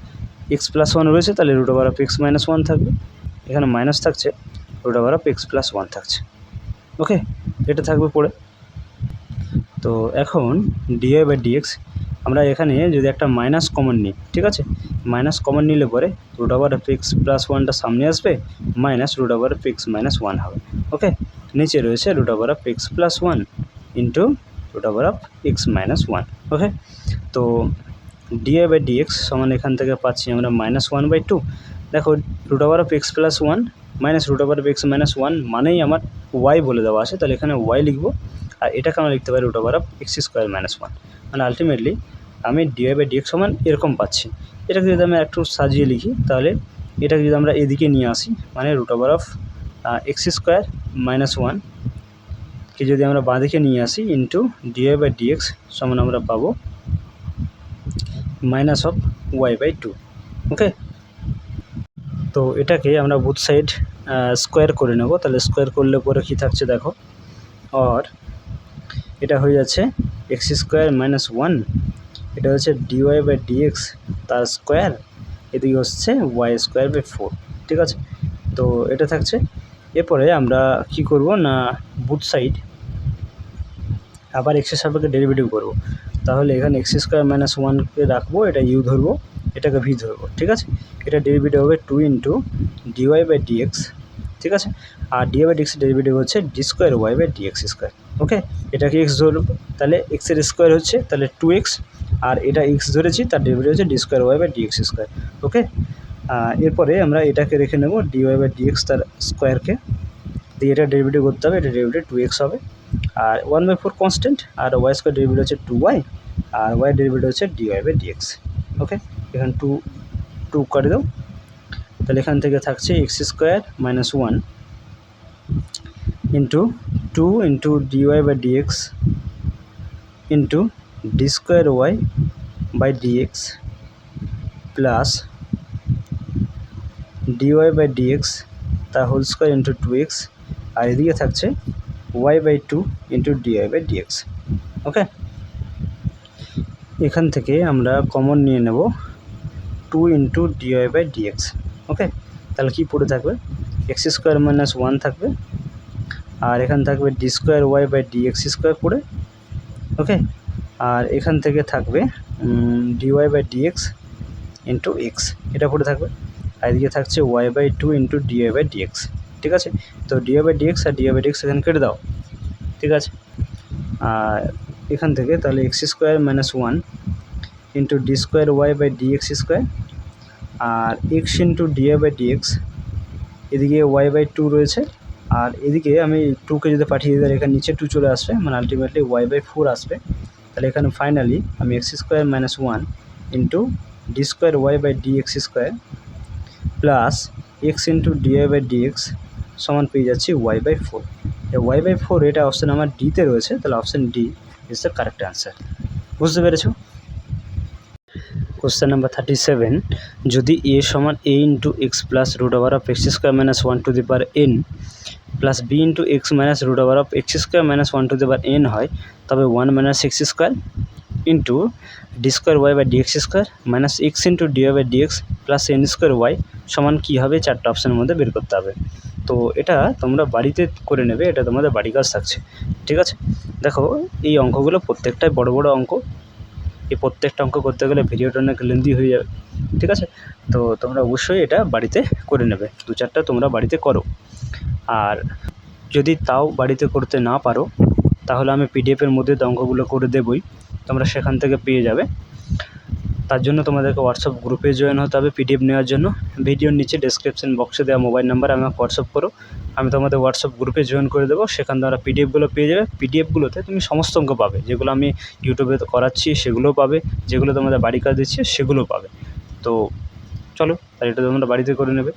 এক্স প্লাস ওয়ান রয়েছে তাহলে root over of x minus one থাকবে, এখানে মাইনাস থাকছে, root over of x plus one থাকছে। ওকে, এটা থাকবে পড়ে। তো এখন ডিওয়াই বাই ডিএক্স আমরা এখানে যদি একটা মাইনাস কমন নিই, ঠিক আছে, মাইনাস কমন নিলে পরে root over of x plus ওয়ানটা সামনে আসবে, minus root over of x minus one হবে। ওকে, নিচে রয়েছে root over of x plus one into root over of x minus one. Okay, তো ডিওয়াই বাই ডিএক্স সমান এখান থেকে পাচ্ছি আমরা মাইনাস ওয়ান বাই টু। দেখো root over of x plus one minus root over of x minus one মানেই আমার ওয়াই বলে দেওয়া আছে, তাহলে এখানে ওয়াই লিখবো, আর এটাকে আমরা লিখতে পারি root over of x square minus one. মানে আলটিমেটলি আমি ডিওয়াই বাই ডিএক্স সমান এরকম পাচ্ছি। এটাকে যদি আমি একটু সাজিয়ে লিখি তাহলে এটাকে যদি আমরা এদিকে নিয়ে আসি, মানে root over of x square minus ওয়ানকে যদি আমরা বাঁদিকে নিয়ে আসি ইন্টু ডিওয়াই বাই ডিএক্স সমান আমরা পাবো minus of Y by two. Okay, তো এটাকে আমরা বুথ সাইড স্কোয়ার করে নেব। তাহলে স্কোয়ার করলে পরে কী থাকছে দেখো, আর এটা হয়ে যাচ্ছে এক্স স্কোয়ার মাইনাস ওয়ান, এটা হচ্ছে ডিওয়াই বাই ডিএক্স তার স্কোয়ার, এদিকে হচ্ছে ওয়াই স্কোয়ার বাই ফোর। ঠিক আছে, তো এটা থাকছে। এরপরে আমরা কি করব না, বুথ সাইড আবার এক্সের সাপেক্ষে ডেরিভেটিভ করব। তাহলে এখানে এক্স স্কোয়ার মাইনাস ওয়ানকে রাখবো, এটা ইউ ধরবো, এটাকে ভি ধরবো। ঠিক আছে, এটা ডেরিভেটিভ হবে two into dy by dx. ঠিক আছে, আর ডিওয়াই বাই ডিএক্স ডেরিভেটিভ হচ্ছে D square Y by dx square. Okay, এটাকে এক্স ধরবো, তাহলে এক্সের স্কোয়ার হচ্ছে তাহলে টু এক্স, আর এটা এক্স ধরেছি তার ডেরিভেটিভ হচ্ছে D square Y by dx square. Okay, এরপরে আমরা এটাকে রেখে নেব ডিওয়াই বাই ডিএক্স তার স্কোয়ারকে, দিয়ে এটা ডেরিভেটিভ করতে হবে, এটা ডেরিভেটিভ টু এক্স হবে, আর ওয়ান বাই ফোর কনস্ট্যান্ট, আর ওয়াই স্কোয়ার ডেরিভেটিভ হচ্ছে টু ওয়াই, আর ওয়াই ডেরিভেটিভ হচ্ছে ডিওয়াই বাই ডিএক্স। ওকে, এখানে টু টু করে দাও, তাহলে এখান থেকে থাকছে X square minus one into two into dy by dx into D square Y by D X plus dy by dx তার whole square into two X, আর এদিকে থাকছে Y by two into dy by dx. ওকে, এখান থেকে আমরা কমন নিয়ে নেব two into dy by dx. Okay, তাহলে কী পড়ে থাকবে, এক্স স্কোয়ার মাইনাস ওয়ান থাকবে, আর এখান থাকবে d square Y by dx square পড়ে। ওকে, আর এখান থেকে থাকবে d y by dx into x, এটা পড়ে থাকবে, আর এদিকে থাকছে Y by two into dy by dx. ঠিক আছে, তো ডিওয়াই বাই ডিএক্স আর ডিওয়াই বাই ডিএক্স এখানে কেটে দাও। ঠিক আছে, আর এখান থেকে তাহলে x square minus 1 into D square Y by D x square, আর x into dy by dx, এদিকে ওয়াই বাই 2 রয়েছে, আর এদিকে আমি 2কে যদি পাঠিয়ে দিই তাহলে এখানে নিচে 2 চলে আসবে, মানে আলটিমেটলি ওয়াই বাই 4 আসবে। তাহলে এখানে ফাইনালি আমি x square minus 1 into D square Y by D x square plus x into dy by dx সমান পেয়ে যাচ্ছি ওয়াই বাই 4। এই ওয়াই বাই 4 এটা অপশান আমার ডিতে রয়েছে, তাহলে option D is the correct answer. বুঝতে পেরেছো? কোশ্চেন নাম্বার 37, যদি এ সমান A into X plus root over of x square minus 1 to the power N plus B into X minus root over of x square minus 1 to the power N হয়, তবে 1 minus x square into D square Y by D x square minus X into dy by D X plus N square Y সমান কী হবে, 4টা অপশানের মধ্যে বের করতে হবে। তো এটা তোমরা বাড়িতে করে নেবে, এটা তোমাদের বাড়ি কাজ থাকছে। ঠিক আছে, দেখো এই অঙ্কগুলো প্রত্যেকটাই বড় বড় অঙ্ক, এই প্রত্যেকটা অঙ্ক করতে গেলে ভিডিওটা অনেক লেন্দি হয়ে যাবে। ঠিক আছে, তো তোমরা অবশ্যই এটা বাড়িতে করে নেবে, 2-4টা তোমরা বাড়িতে করো। আর যদি তাও বাড়িতে করতে না পারো তাহলে আমি পিডিএফের মধ্যে অঙ্কগুলো করে দেবই, তোমরা সেখান থেকে পেয়ে যাবে। তার জন্য তোমাদেরকে হোয়াটসঅ্যাপ গ্রুপে জয়েন হতে হবে পিডিএফ নেওয়ার জন্য। ভিডিওর নিচে ডেসক্রিপশন বক্সে দেওয়া মোবাইল নাম্বার আমাকে হোয়াটসঅ্যাপ করো, আমি তোমাদের হোয়াটসঅ্যাপ গ্রুপে জয়েন করে দেবো, সেখান দ্বারা পিডিএফগুলো পেয়ে যাবে। পিডিএফগুলোতে তুমি সমস্ত অঙ্ক পাবে, যেগুলো আমি ইউটিউবে করাচ্ছি সেগুলোও পাবে, যেগুলো তোমাদের বাড়ি কাজ দিচ্ছি সেগুলোও পাবে। তো চলো, আর এটা তোমরা বাড়িতে করে নেবে।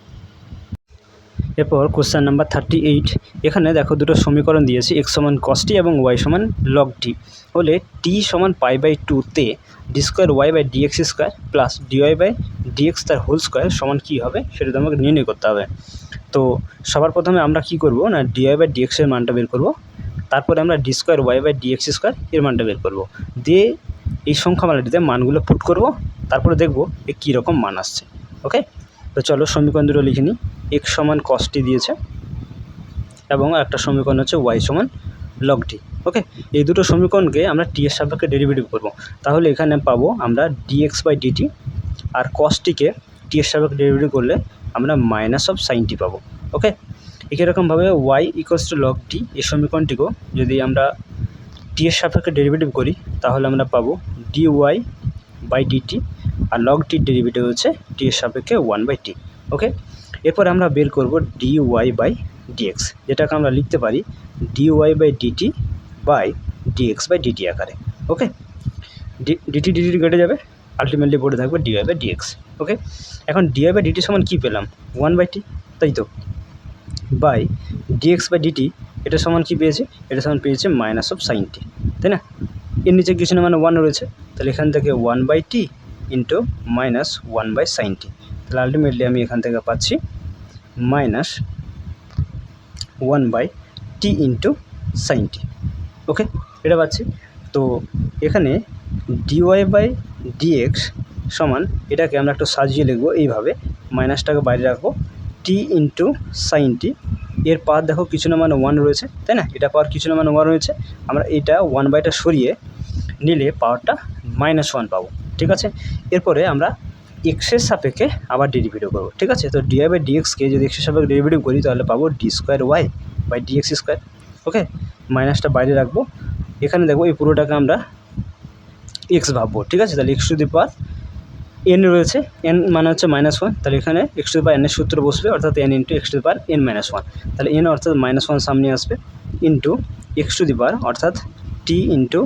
এরপর কোশ্চেন নাম্বার 38, এখানে দেখো দুটো সমীকরণ দিয়েছি, এক্স সমান কস টি এবং ওয়াই সমান লগ টি হলে টি সমান পাই বাই 2-তে D square Y by dx square plus dy by dx তার হোল স্কোয়ার সমান কী হবে সেটা তোমাকে নির্ণয় করতে হবে। তো সবার প্রথমে আমরা কি করব না, ডিওয়াই বাই ডিএক্সের মানটা বের করব, তারপরে আমরা d square Y by dx square এর মানটা বের করব, দিয়ে এই সংখ্যামালাটিতে মানগুলো পুট করব, তারপরে দেখব এ কীরকম মান আসছে। ওকে, তো চলো সমীকরণ দুটো লিখে নিই। এক্স সমান কস টি দিয়েছে এবং একটা সমীকরণ হচ্ছে ওয়াই সমান লগ টি। ওকে, এই দুটো সমীকরণকে আমরা টি এর সাপেক্ষে ডেরিভেটিভ করব, তাহলে এখানে পাবো আমরা ডিএক্স বাই ডিটি, আর কস টিকে টি এর সাপেক্ষে ডেরিভেটিভ করলে আমরা মাইনাস অফ সাইন টি পাবো। ওকে, একই রকমভাবে ওয়াই ইকুয়ালস টু লগ টি এই সমীকরণটিকেও যদি আমরা টি এর সাপেক্ষে ডেরিভেটিভ করি তাহলে আমরা পাবো ডি ওয়াই বাই ডিটি, আর লগ টির ডেরিভেটিভ হচ্ছে টি এর সাপেক্ষে 1/t। ওকে, এরপর আমরা বের করব ডি ওয়াই বাই ডিএক্স, যেটাকে আমরা লিখতে পারি d Y by DT by d x by DT আকারে। ওকে, ডিটি ডিটি কেটে যাবে, আলটিমেটলি পড়ে থাকবে ডিওয়াই বাই ডিএক্স। ওকে, এখন ডিওয়াই বাই ডিটি সমান কী পেলাম, 1/t, তাই তো, বাই ডিএক্স বাই ডিটি এটা সমান কী পেয়েছে, এটা সমান পেয়েছে মাইনাস অফ সাইন টি, তাই না? এর নিচে কিছু না মানে 1 রয়েছে, তাহলে এখান থেকে 1/t into minus 1/sin t, তাহলে আলটিমেটলি আমি এখান থেকে পাচ্ছি মাইনাস 1/t ইন্টু সাইন টি। ওকে, এটা পাচ্ছি। তো এখানে ডিওয়াই বাই ডিএক্স সমান, এটাকে আমরা একটু সাজিয়ে লিখবো এইভাবে, মাইনাসটাকে বাইরে রাখবো, টি ইন্টু সাইন টি, এর পাওয়ার দেখো কিছু না মানে 1 রয়েছে, তাই না? এটা পাওয়ার কিছু না মানে 1 রয়েছে, আমরা এটা 1/টা সরিয়ে নিলে পাওয়ারটা -1 পাবো। ঠিক আছে, এরপরে আমরা এক্সের সাপেক্ষে আবার ডেরিভেটিভ করবো। ঠিক আছে, তো ডিওয়াই বাই ডিএক্সকে যদি এক্সের সাপেক্ষে ডেরিভেটিভ করি তাহলে পাবো D square Y by dx square. Okay, মাইনাসটা বাইরে রাখবো, এখানে দেখবো এই পুরোটাকে আমরা এক্স ভাববো। ঠিক আছে, তাহলে x to the power N রয়েছে, এন মানে হচ্ছে -1, তাহলে এখানে এক্স টু দি পাওয়ার এনের সূত্র বসবে, অর্থাৎ N into X to the power n -1, তাহলে এন অর্থাৎ -1 সামনে আসবে, into X to the power অর্থাৎ T into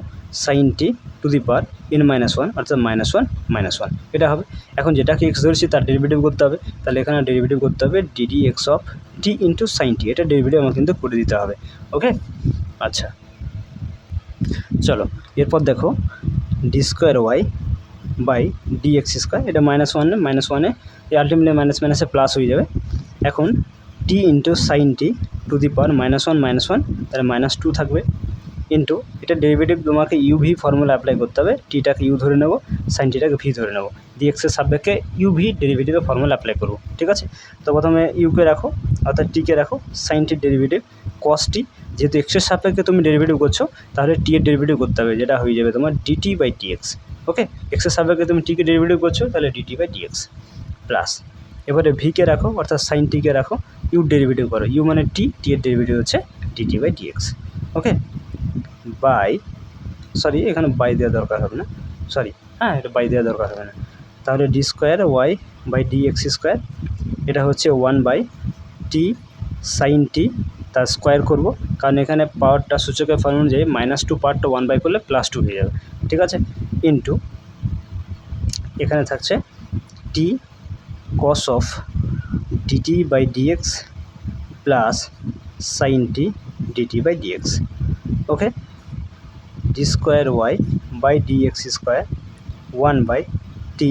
sine T to the power n -1 অর্থাৎ -1 এটা হবে। এখন যেটাকে এক্স ধরেছি তার ডেরিভেটিভ করতে হবে, তাহলে এখানে ডেরিভেটিভ করতে হবে D D X of T into sine T, এটা ডেরিভেটিভ আমাকে কিন্তু করে দিতে হবে। ওকে, আচ্ছা চলো এরপর দেখো D square Y by dx square, এটা -1 এই আলটিমেটলি মাইনাস মাইনাসে প্লাস হয়ে যাবে। এখন T into sine T to the power -1 তাহলে -2 থাকবে, ইন্টু এটা ডেরিভেটিভ তোমাকে ইউভি ফর্মুলা অ্যাপ্লাই করতে হবে, টিটাকে ইউ ধরে নেবো, সাইন টিটাকে ভি ধরে নেবো, ডিএক্সের সাপেক্ষে ইউভি ডেরিভেটিভের ফর্মুলা অ্যাপ্লাই করবো। ঠিক আছে, তো প্রথমে ইউকে রাখো অর্থাৎ টিকে রাখো, সাইন টির ডেরিভেটিভ কস টি, যেহেতু এক্সের সাপেক্ষে তুমি ডেরিভেটিভ করছো তাহলে টি এর ডেরিভেটিভ করতে হবে, যেটা হয়ে যাবে তোমার ডিটি বাই ডিএক্স। ওকে, এক্সের সাপেক্ষে তুমি টিকে ডেরিভেটিভ করছো তাহলে ডিটি বাই ডিএক্স প্লাস, এবারে ভিকে রাখো অর্থাৎ সাইন টিকে রাখো, ইউ ডেরিভেটিভ করো, ইউ মানে টি, টি এর ডেরিভেটিভ হচ্ছে d t by dx. Okay, by sorry এখানে বাই দেওয়া দরকার হবে না, সরি হ্যাঁ এটা বাই দেওয়া দরকার হবে না। তাহলে D square Y by D x square, এটা হচ্ছে 1 বাই টি সাইন টি, তার স্কোয়ার করব, কারণ এখানে পাওয়ারটা সূচকের ফর্ম অনুযায়ী -2 পাওয়ারটা 1 বাই করলে +2 হয়ে যাবে, ঠিক আছে। ইন্টু এখানে থাকছে T cos of D T by D X plus sine T D T by dx. Okay, D square Y by D x square 1 by T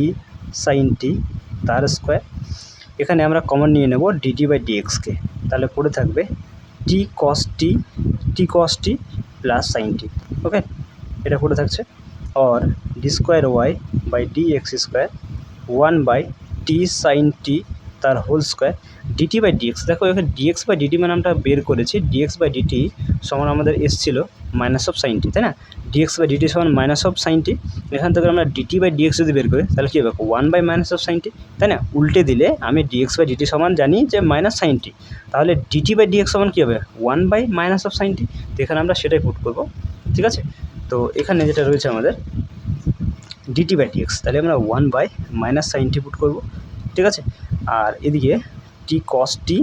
sine T তার স্কোয়ার, এখানে আমরা কমন নিয়ে নেব ডিটি বাই ডিএক্সকে, তাহলে পড়ে থাকবে টি কস টি প্লাস সাইন টি। ওকে, এটা পড়ে থাকছে। और D square Y by D x square 1 by T sine T তার whole square D T by D X. দেখো এখানে ডিএক্স বাই ডিটি মানে আমরা বের করেছি, ডিএক্স বাই ডিটি সমান আমাদের এসেছিল মাইনাস অফ সাইন টি, তাই না। ডিএক্স বাই ডিটি সমান মাইনাস অফ সাইন টি, এখান থেকে আমরা ডিটি বাই ডিএক্স যদি বের করি তাহলে কী হবে 1/- অফ সাইন টি, তাই না। উল্টে দিলে আমি ডিএক্স বাই ডিটি সমান জানি যে মাইনাস সাইন টি, তাহলে ডিটি বাই ডিএক্স সমান কী হবে 1/- অফ সাইন টি। তো এখানে আমরা সেটাই পুট করব, ঠিক আছে। তো এখানে যেটা রয়েছে আমাদের ডিটি বাই ডিএক্স, তাহলে আমরা 1/- সাইন টি পুট করব, ঠিক আছে। আর এদিকে টি কস টি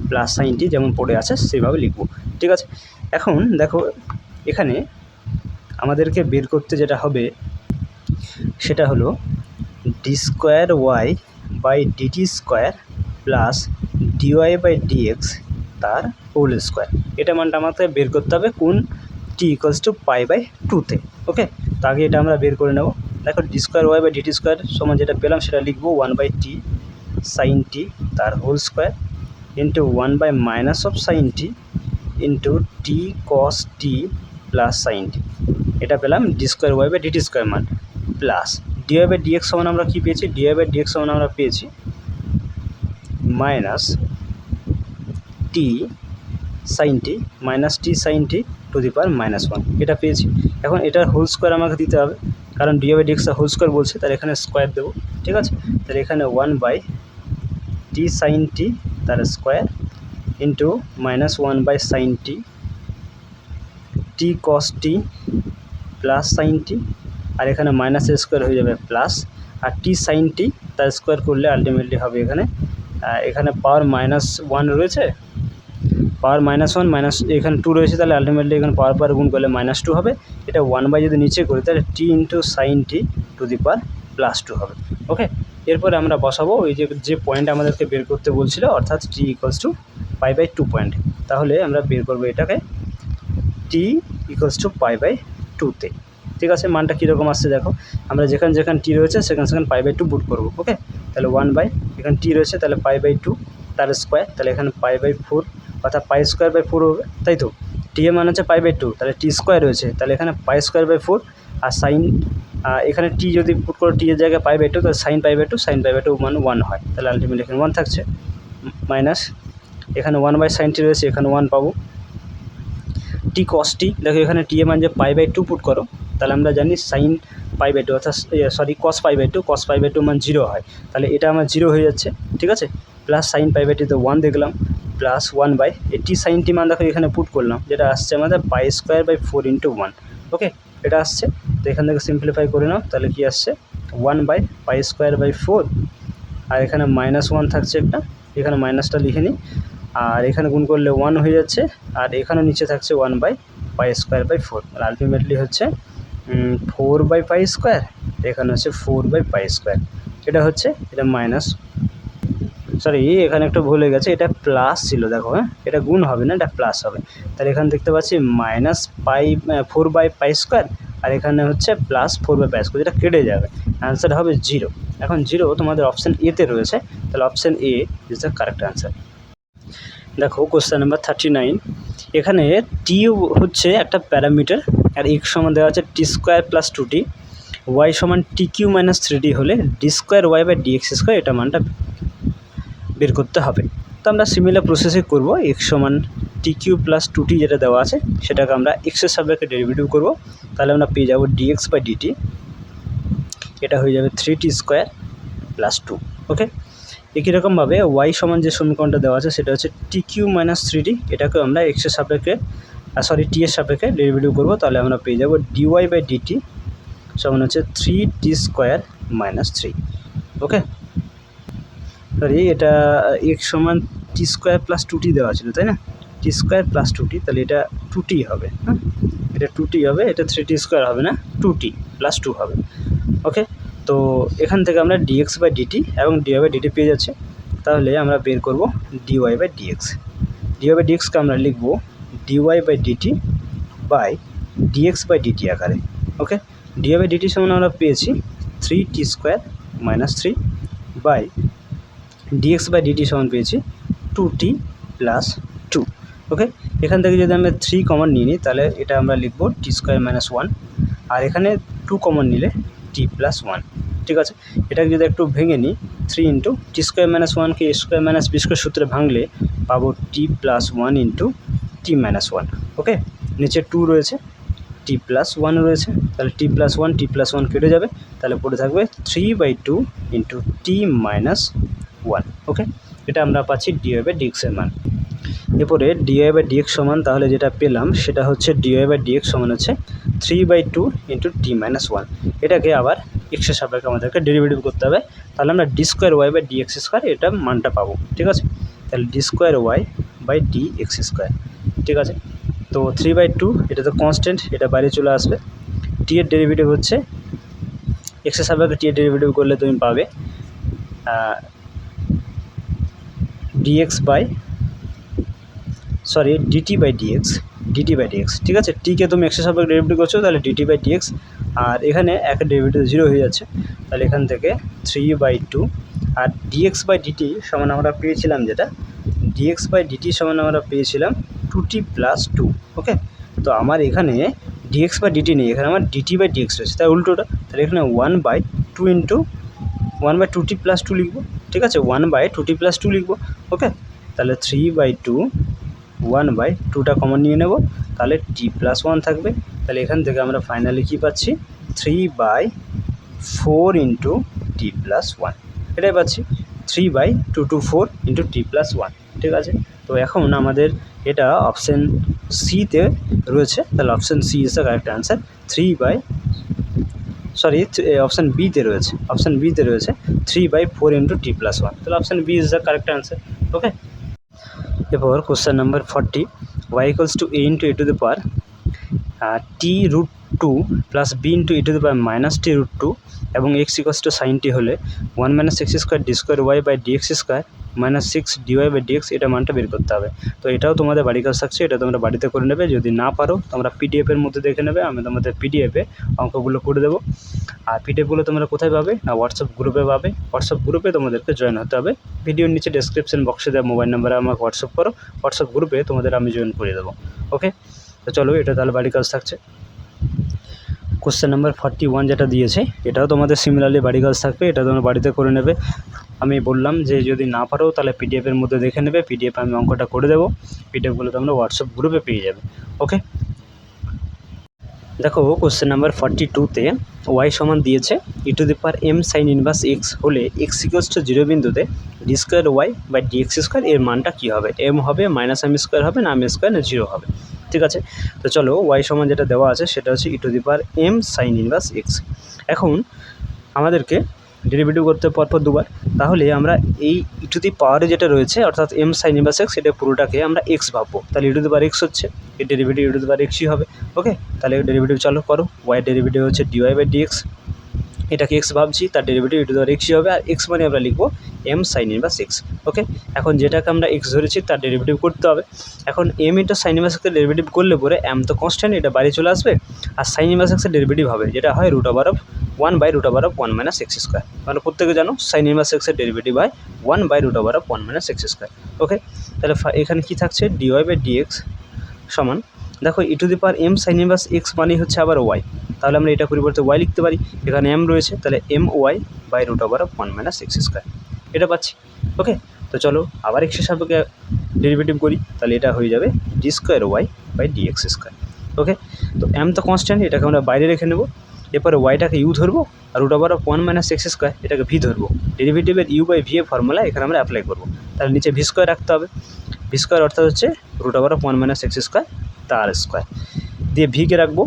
প্লাস সাইন টি যেমন পড়ে আছে সেইভাবে লিখব, ঠিক আছে। এখন দেখো এখানে আমাদেরকে বের করতে যেটা হবে সেটা হলো d square Y by DT square plus dy by dx তার হোল স্কোয়ার। এটা মানটা আমাকে বের করতে হবে কোন টি ইকুয়ালস টু π/2-তে। ওকে, তো আগে এটা আমরা বের করে নেব। দেখো D square Y by DT square সমান যেটা পেলাম সেটা লিখবো 1/t সাইন টি তার whole square into 1/- of sine T into T cos T plus sine T. এটা পেলাম D square Y by DT square মান, প্লাস ডিওয়াই বাই ডিএক্স সমান আমরা কী পেয়েছি, ডিওয়াই বাই ডিএক্স সমান আমরা পেয়েছি minus T sine T -t sine T to the power -1 এটা পেয়েছি। এখন এটার হোল স্কোয়ার আমাকে দিতে হবে, কারণ ডিওয়াই বাই ডিএক্সটা হোল স্কোয়ার বলছে, তাহলে এখানে স্কোয়ার দেবো, ঠিক আছে। তাহলে এখানে 1/t সাইন টি তার স্কোয়ার ইন্টু -1 সাইন টি টি কস টি প্লাস সাইন টি, আর এখানে মাইনাস স্কোয়ার হয়ে যাবে প্লাস, আর টি সাইন টি তার স্কোয়ার করলে আলটিমেটলি হবে এখানে পাওয়ার -1 রয়েছে, পাওয়ার -1 মাইনাস এখানে 2 রয়েছে, তাহলে আলটিমেটলি এখানে পাওয়ার গুণ করলে -2 হবে। এটা 1/, যদি নিচে করি তাহলে T into sine T to the power +2 হবে। ওকে, এরপরে আমরা বসাবো ওই যে পয়েন্ট আমাদেরকে বের করতে বলছিল, অর্থাৎ টি ইকুয়ালস টু π/2 পয়েন্ট। তাহলে আমরা বের করবো এটাকে টি ইকুয়ালস টু π/2-তে, ঠিক আছে। মানটা কীরকম আসছে দেখো, আমরা যেখানে যেখানে টি রয়েছে সেখানে π/2 পুট করবো। ওকে, তাহলে 1/, এখানে টি রয়েছে তাহলে π/2 তার স্কোয়ার, তাহলে এখানে π/4 অর্থাৎ π²/4 হবে, তাই তো। টি এর মান হচ্ছে π/2, তাহলে টি স্কোয়ার রয়েছে, তাহলে এখানে π²/4, আর সাইন এখানে টি যদি পুট করো টি এর জায়গায় π/2, তাহলে সাইন π/2 মান 1 হয়, তাহলে আলটিমেটলি এখানে 1 থাকছে, মাইনাস এখানে 1 সাইন টি রয়েছে, এখানে 1 পাবো। টি কস টি, দেখো এখানে টি এর মান যে π/2 পুট করো, তাহলে আমরা জানি সাইন π/2 অর্থাৎ কস π/2 মান 0 হয়, তাহলে এটা আমার 0 হয়ে যাচ্ছে, ঠিক আছে। প্লাস সাইন π/2 তো 1 দেখলাম, প্লাস 1/, টি সাইন টি মান দেখো এখানে পুট করলাম, যেটা আসছে আমাদের π²/4 × 1। ওকে, এটা আসছে, তো এখান থেকে সিম্পলিফাই করে নাও, তাহলে কি আসছে 1/π²/4, আর এখানে -1 থাকছে একটা, এখানে মাইনাসটা লিখে নিই, আর এখানে গুণ করলে 1 হয়ে যাচ্ছে, আর এখানে নিচে থাকছে 1/π²/4, আর আলটিমেটলি হচ্ছে 4/π², এখানে হচ্ছে 4/π², এটা হচ্ছে এটা মাইনাস, সরি এখানে একটু ভুল হয়ে গেছে, এটা প্লাস ছিল দেখো, হ্যাঁ এটা গুণ হবে না, এটা প্লাস হবে। তাহলে এখানে দেখতে পাচ্ছি -4/π², আর এখানে হচ্ছে +4/π², যেটা কেটে যাবে, অ্যান্সার হবে 0। এখন 0 তোমাদের অপশান এতে রয়েছে, তাহলে option A is the correct answer. দেখো কোশ্চেন নাম্বার 39, এখানে টি হচ্ছে একটা প্যারামিটার, আর এক্স সমান দেওয়া আছে t square plus 2t, y সমান TQ - 3d হলে D square Y by dx square এটা মানটা বের করতে হবে। তো আমরা সিমিলার প্রসেসে করব, এক্স সমান TQ প্লাস 2t যেটা দেওয়া আছে সেটাকে আমরা এক্সের সাপেক্ষে ডেরিভেটিভ করব, তাহলে আমরা পেয়ে যাব dx বাই ডিটি, এটা হয়ে যাবে 3t স্কোয়ার প্লাস 2। ওকে, একই রকমভাবে ওয়াই সমান যে সমীকরণটা দেওয়া আছে সেটা হচ্ছে TQ - 3d, এটাকে আমরা এক্সের সাপেক্ষে সরি টি এর সাপেক্ষে ডেরিভেটিভ করবো, তাহলে আমরা পেয়ে যাবো ডিওয়াই বাই ডিটি সমান হচ্ছে 3t² - 3। ওকে, সরি এটা x সমান t² + 2t দেওয়া ছিল, তাই না? t² + 2t, তাহলে এটা 2t হবে। হ্যাঁ, এটা 2t হবে, এটা 3t² হবে না, 2t + 2 হবে। ওকে, তো এখান থেকে আমরা dx বাই ডিটি এবং dy বাই ডিটি পেয়ে যাচ্ছি। তাহলে আমরা বের করব dy by dx। dy by dxকে আমরা লিখব dy by DT by dx by DT আকারে। ওকে, dy বাই ডিটি সমান আমরা পেয়েছি 3t² - 3 by dx by DT সমান পেয়েছি 2t + 2। ওকে, এখান থেকে যদি আমরা 3 কমন নিয়ে নিই তাহলে এটা আমরা লিখব t² - 1, আর এখানে 2 কমন নিলে t + 1। ঠিক আছে, এটাকে যদি একটু ভেঙে নিই, 3 ইন্টু t² - 1কে a² - b² সূত্রে ভাঙলে পাবো t + 1 ইন্টু t - 1। ওকে, নিচে 2 রয়েছে, t + 1 রয়েছে, তাহলে t + 1 t + 1 কেটে যাবে, তাহলে পড়ে থাকবে 3/2 ইন্টু t - 1। ওকে, এটা আমরা পাচ্ছি dy বাই dx এর মান। এরপরে dy বাই dx সমান তাহলে যেটা পেলাম সেটা হচ্ছে dy বাই dx সমান হচ্ছে 3/2 ইন্টু t - 1। এটাকে আবার x এর সাপেক্ষে আমাদেরকে ডেরিভেটিভ করতে হবে, তাহলে আমরা d² y বাই dx² এটা মানটা পাবো। ঠিক আছে, তাহলে d² y বাই dx²। ঠিক আছে, তো 3/2 এটা তো কনস্ট্যান্ট, এটা বাইরে চলে আসবে। t এর ডেরিভেটিভ হচ্ছে x এর সাপেক্ষে t এর ডেরিভেটিভ করলে তুমি পাবে dx by sorry d t by d x, d t by dx. ঠিক আছে, টিকে তুমি x এর সাপেক্ষে ডেরিভেটিভ করছো, তাহলে ডিটি বাই ডিএক্স, আর এখানে এক ডেরিভেটিভ 0 হয়ে যাচ্ছে, তাহলে এখান থেকে 3/2 আর dx বাই ডিটি সমান আমরা পেয়েছিলাম যেটা dx বাই ডিটি সমান আমরা পেয়েছিলাম 2t + 2। ওকে, তো আমার এখানে dx বাই ডিটি নেই, এখানে আমার ডিটি বাই ডিএক্স রয়েছে, তাই উল্টোটা, তাহলে এখানে 1/2 ইন্টু 1/2t + 2 লিখবো। ঠিক আছে, 1/2t + 2 লিখবো। ওকে, তাহলে 3/2 1/2টা কমন নিয়ে নেব, তাহলে t + 1 থাকবে, তাহলে এখান থেকে আমরা ফাইনালি কী পাচ্ছি 3/4 ইন্টু t + 1, এটাই পাচ্ছি 3/2 to 4 ইন্টু t + 1। ঠিক আছে, তো এখন আমাদের এটা অপশান সিতে রয়েছে, তাহলে option C is the correct answer. Option বিতে রয়েছে, অপশান বিতে রয়েছে 3/4 ইন্টু t + 1, তাহলে option B is the correct answer. Okay, এরপর question number 40, y = a into e to the power t√2 plus b into e to the power -t√2 এবং x = sin t হলে 1 - x² d² y by dx² -6 dy by dx এটা মানটা বের করতে হবে। তো এটাও তোমাদের বাড়ির কাজ থাকছে, এটা তোমরা বাড়িতে করে নেবে, যদি না পারো তোমরা পিডিএফের মধ্যে দেখে নেবে, আমি তোমাদের পিডিএফে অঙ্কগুলো করে দেবো। আর পিডিএফগুলো তোমরা কোথায় পাবে না হোয়াটসঅ্যাপ গ্রুপে পাবে, হোয়াটসঅ্যাপ গ্রুপে তোমাদেরকে জয়েন হতে হবে। ভিডিওর নিচে ডেসক্রিপশন বক্সে দেওয়া মোবাইল নাম্বারে আমাকে হোয়াটসঅ্যাপ করো, হোয়াটসঅ্যাপ গ্রুপে তোমাদের আমি জয়েন করে দেবো। ওকে, তো চলো এটা তাহলে বাড়ির কাজ থাকছে। কোশ্চেন নাম্বার 41 যেটা দিয়েছে এটাও তোমাদের সিমিলারলি বাড়ির কাজ থাকবে, এটা তোমরা বাড়িতে করে নেবে। আমি বললাম যে যদি না পারো তাহলে পিডিএফের মধ্যে দেখে নেবে, পিডিএফ আমি অঙ্কটা করে দেবো, পিডিএফগুলো তোমরা হোয়াটসঅ্যাপ গ্রুপে পেয়ে যাবে। ওকে, দেখো কোশ্চেন নাম্বার 42তে y সমান দিয়েছে e to the power m sin inverse x হলে x = 0 বিন্দুতে d² y বাই dx² এর মানটা কী হবে? m হবে -m² হবে না m² না 0 হবে। ঠিক আছে, তো চলো y সমান যেটা দেওয়া আছে সেটা হচ্ছে e to the power m sin inverse x। এখন আমাদেরকে ডেরিভেটিভ করতে পরপর দুবার, তাহলে আমরা এই e টু দি পাওয়ারে যেটা রয়েছে অর্থাৎ m sin ইনভার্স x এটা পুরোটাকে আমরা x ভাববো, তাহলে e to the power x হচ্ছে, এর ডেরিভেটিভ e টু দি পাওয়ার xই হবে। ওকে, তাহলে ডেরিভেটিভ চালু করো, y ডেরিভেটিভ হচ্ছে dy বাই dx, এটাকে x ভাবছি, তার ডেরিভেটিভ e টু দি পাওয়ার xই হবে, আর x মানে আমরা লিখবো m sin ইনভার্স x। ওকে, এখন যেটাকে আমরা x ধরেছি তার ডেরিভেটিভ করতে হবে। এখন m ইন্টু সাইন ইনভার্স এক্সের ডেরিভেটিভ করলে পরে m তো কনস্ট্যান্ট, এটা বাইরে চলে আসবে, আর সাইন ইনভার্স এক্সের ডেরিভেটিভ হবে যেটা হয় √1/√1 - x², মানে প্রত্যেকে জানো সাইন ইনভার্স এক্সের ডেরিভেটিভ হয় 1/√1 - x²। ওকে, তাহলে এখানে কি থাকছে dy বাই dx সমান, দেখো e to the power m sin inverse x মানেই হচ্ছে আবার y, তাহলে আমরা এটা পরিবর্তে y লিখতে পারি, এখানে m রয়েছে, তাহলে my/√1 - x², এটা পাচ্ছি। ওকে, তো চলো আবার x এর সাপেক্ষে ডেরিভেটিভ করি, তাহলে এটা হয়ে যাবে d² y বাই dx²। ওকে, তো m তো কনস্ট্যান্ট, এটাকে আমরা বাইরে রেখে নেব, এরপরে ওয়াইটাকে ইউ ধরবো আর √1 - x² এটাকে ভি ধরবো, ডেরিভেটিভের ইউ বাই ভি এর ফর্মুলা এখানে আমরা অ্যাপ্লাই করবো, তাহলে নিচে v² রাখতে হবে, v² অর্থাৎ হচ্ছে √1 - x² তার স্কোয়ার দিয়ে ভিকে রাখবো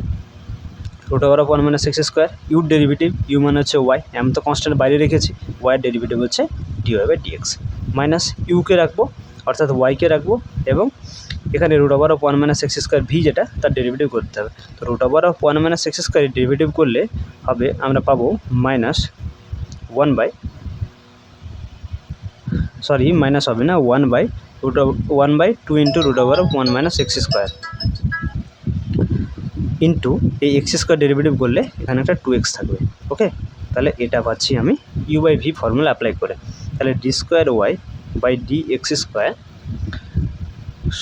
root over of 1 minus x square ইউর ডেরিভেটিভ ইউ মানে হচ্ছে ওয়াই, এম তো কনস্ট্যান্ট বাইরে রেখেছি, ওয়াইয়ের ডেরিভেটিভ হচ্ছে ডিওয়াই বাই ডিএক্স মাইনাস ইউকে রাখবো অর্থাৎ ওয়াইকে রাখবো এবং এখানে root over of 1 minus x square v যেটা তার ডেরিভেটিভ করতে হবে। তো root over of 1 minus x স্কোয়ারের ডেরিভেটিভ করলে হবে আমরা পাবো মাইনাস হবে না 1/2 into root over of 1 minus x square into এই এক্স স্কোয়ার ডেরিভেটিভ করলে এখানে একটা 2x থাকবে। ওকে, তাহলে এটা পাচ্ছি আমি u by v formula apply করে। তাহলে D square Y by D x square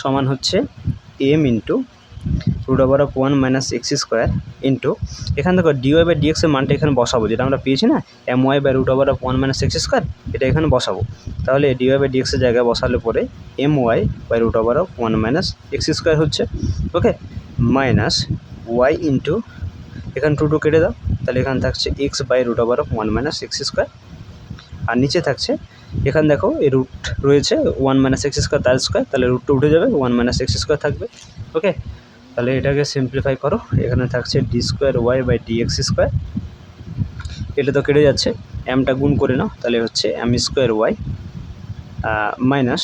সমান হচ্ছে m into root over of 1 minus x square into এখান থেকে ডিওয়াই বাই ডিএক্সের মানটা এখানে বসাবো, যেটা আমরা পেয়েছি না m y by root over of 1 minus x square, এটা এখানে বসাবো। তাহলে ডিওয়াই বাই ডিএক্সের জায়গায় বসালে পরে m y by root over of 1 minus x square হচ্ছে। ওকে, মাইনাস ওয়াই ইন্টু এখানে 2 কেটে দাও, তাহলে এখানে থাকছে X by root over of 1 minus x square আর নিচে থাকছে এখানে দেখো এই রুট রয়েছে 1 মাইনাস এক্স স্কোয়ার তার স্কোয়ার, তাহলে রুটটা উঠে যাবে 1 মাইনাস এক্স স্কোয়ার থাকবে। ওকে, তাহলে এটাকে সিম্পলিফাই করো, এখানে থাকছে d square Y by D x square, এটা তো কেটে যাচ্ছে, এমটা গুণ করে নাও, তাহলে হচ্ছে এম স্কোয়ার ওয়াই মাইনাস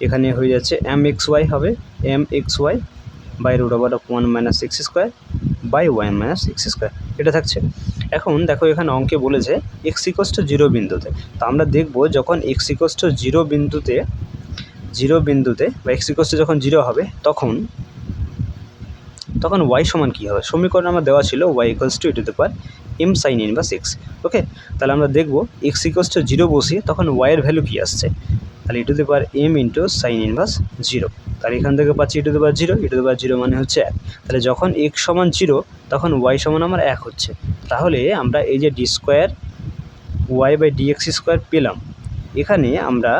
এখানে হয়ে যাচ্ছে এম এক্স ওয়াই হবে m x y by root over of 1 minus x square by 1 minus x square এটা থাকছে। এখন দেখো এখানে অঙ্কে বলেছে এক্স ইকোয়াস টু 0 বিন্দুতে, তো আমরা দেখব যখন এক্স ইকোয়াস টু 0 বিন্দুতে বা এক্স ইকোয়াস টু যখন 0 হবে তখন ওয়াই সমান কী হবে, সমীকরণ আমার দেওয়া ছিল Y equals two M sine inverse X. Okay, তাহলে আমরা দেখব এক্স ইকোয়াস টু 0 বসিয়ে তখন ওয়াইয়ের ভ্যালু কী আসছে, তাহলে এম ইন্টু সাইন ইনভার্স 0, তাহলে এখান থেকে পাচ্ছি e⁻0 মানে হচ্ছে 1, তাহলে যখন x সমান 0 তখন y সমান আমার 1 হচ্ছে। তাহলে আমরা এই যে d square Y by dx square পেলাম, এখানে আমরা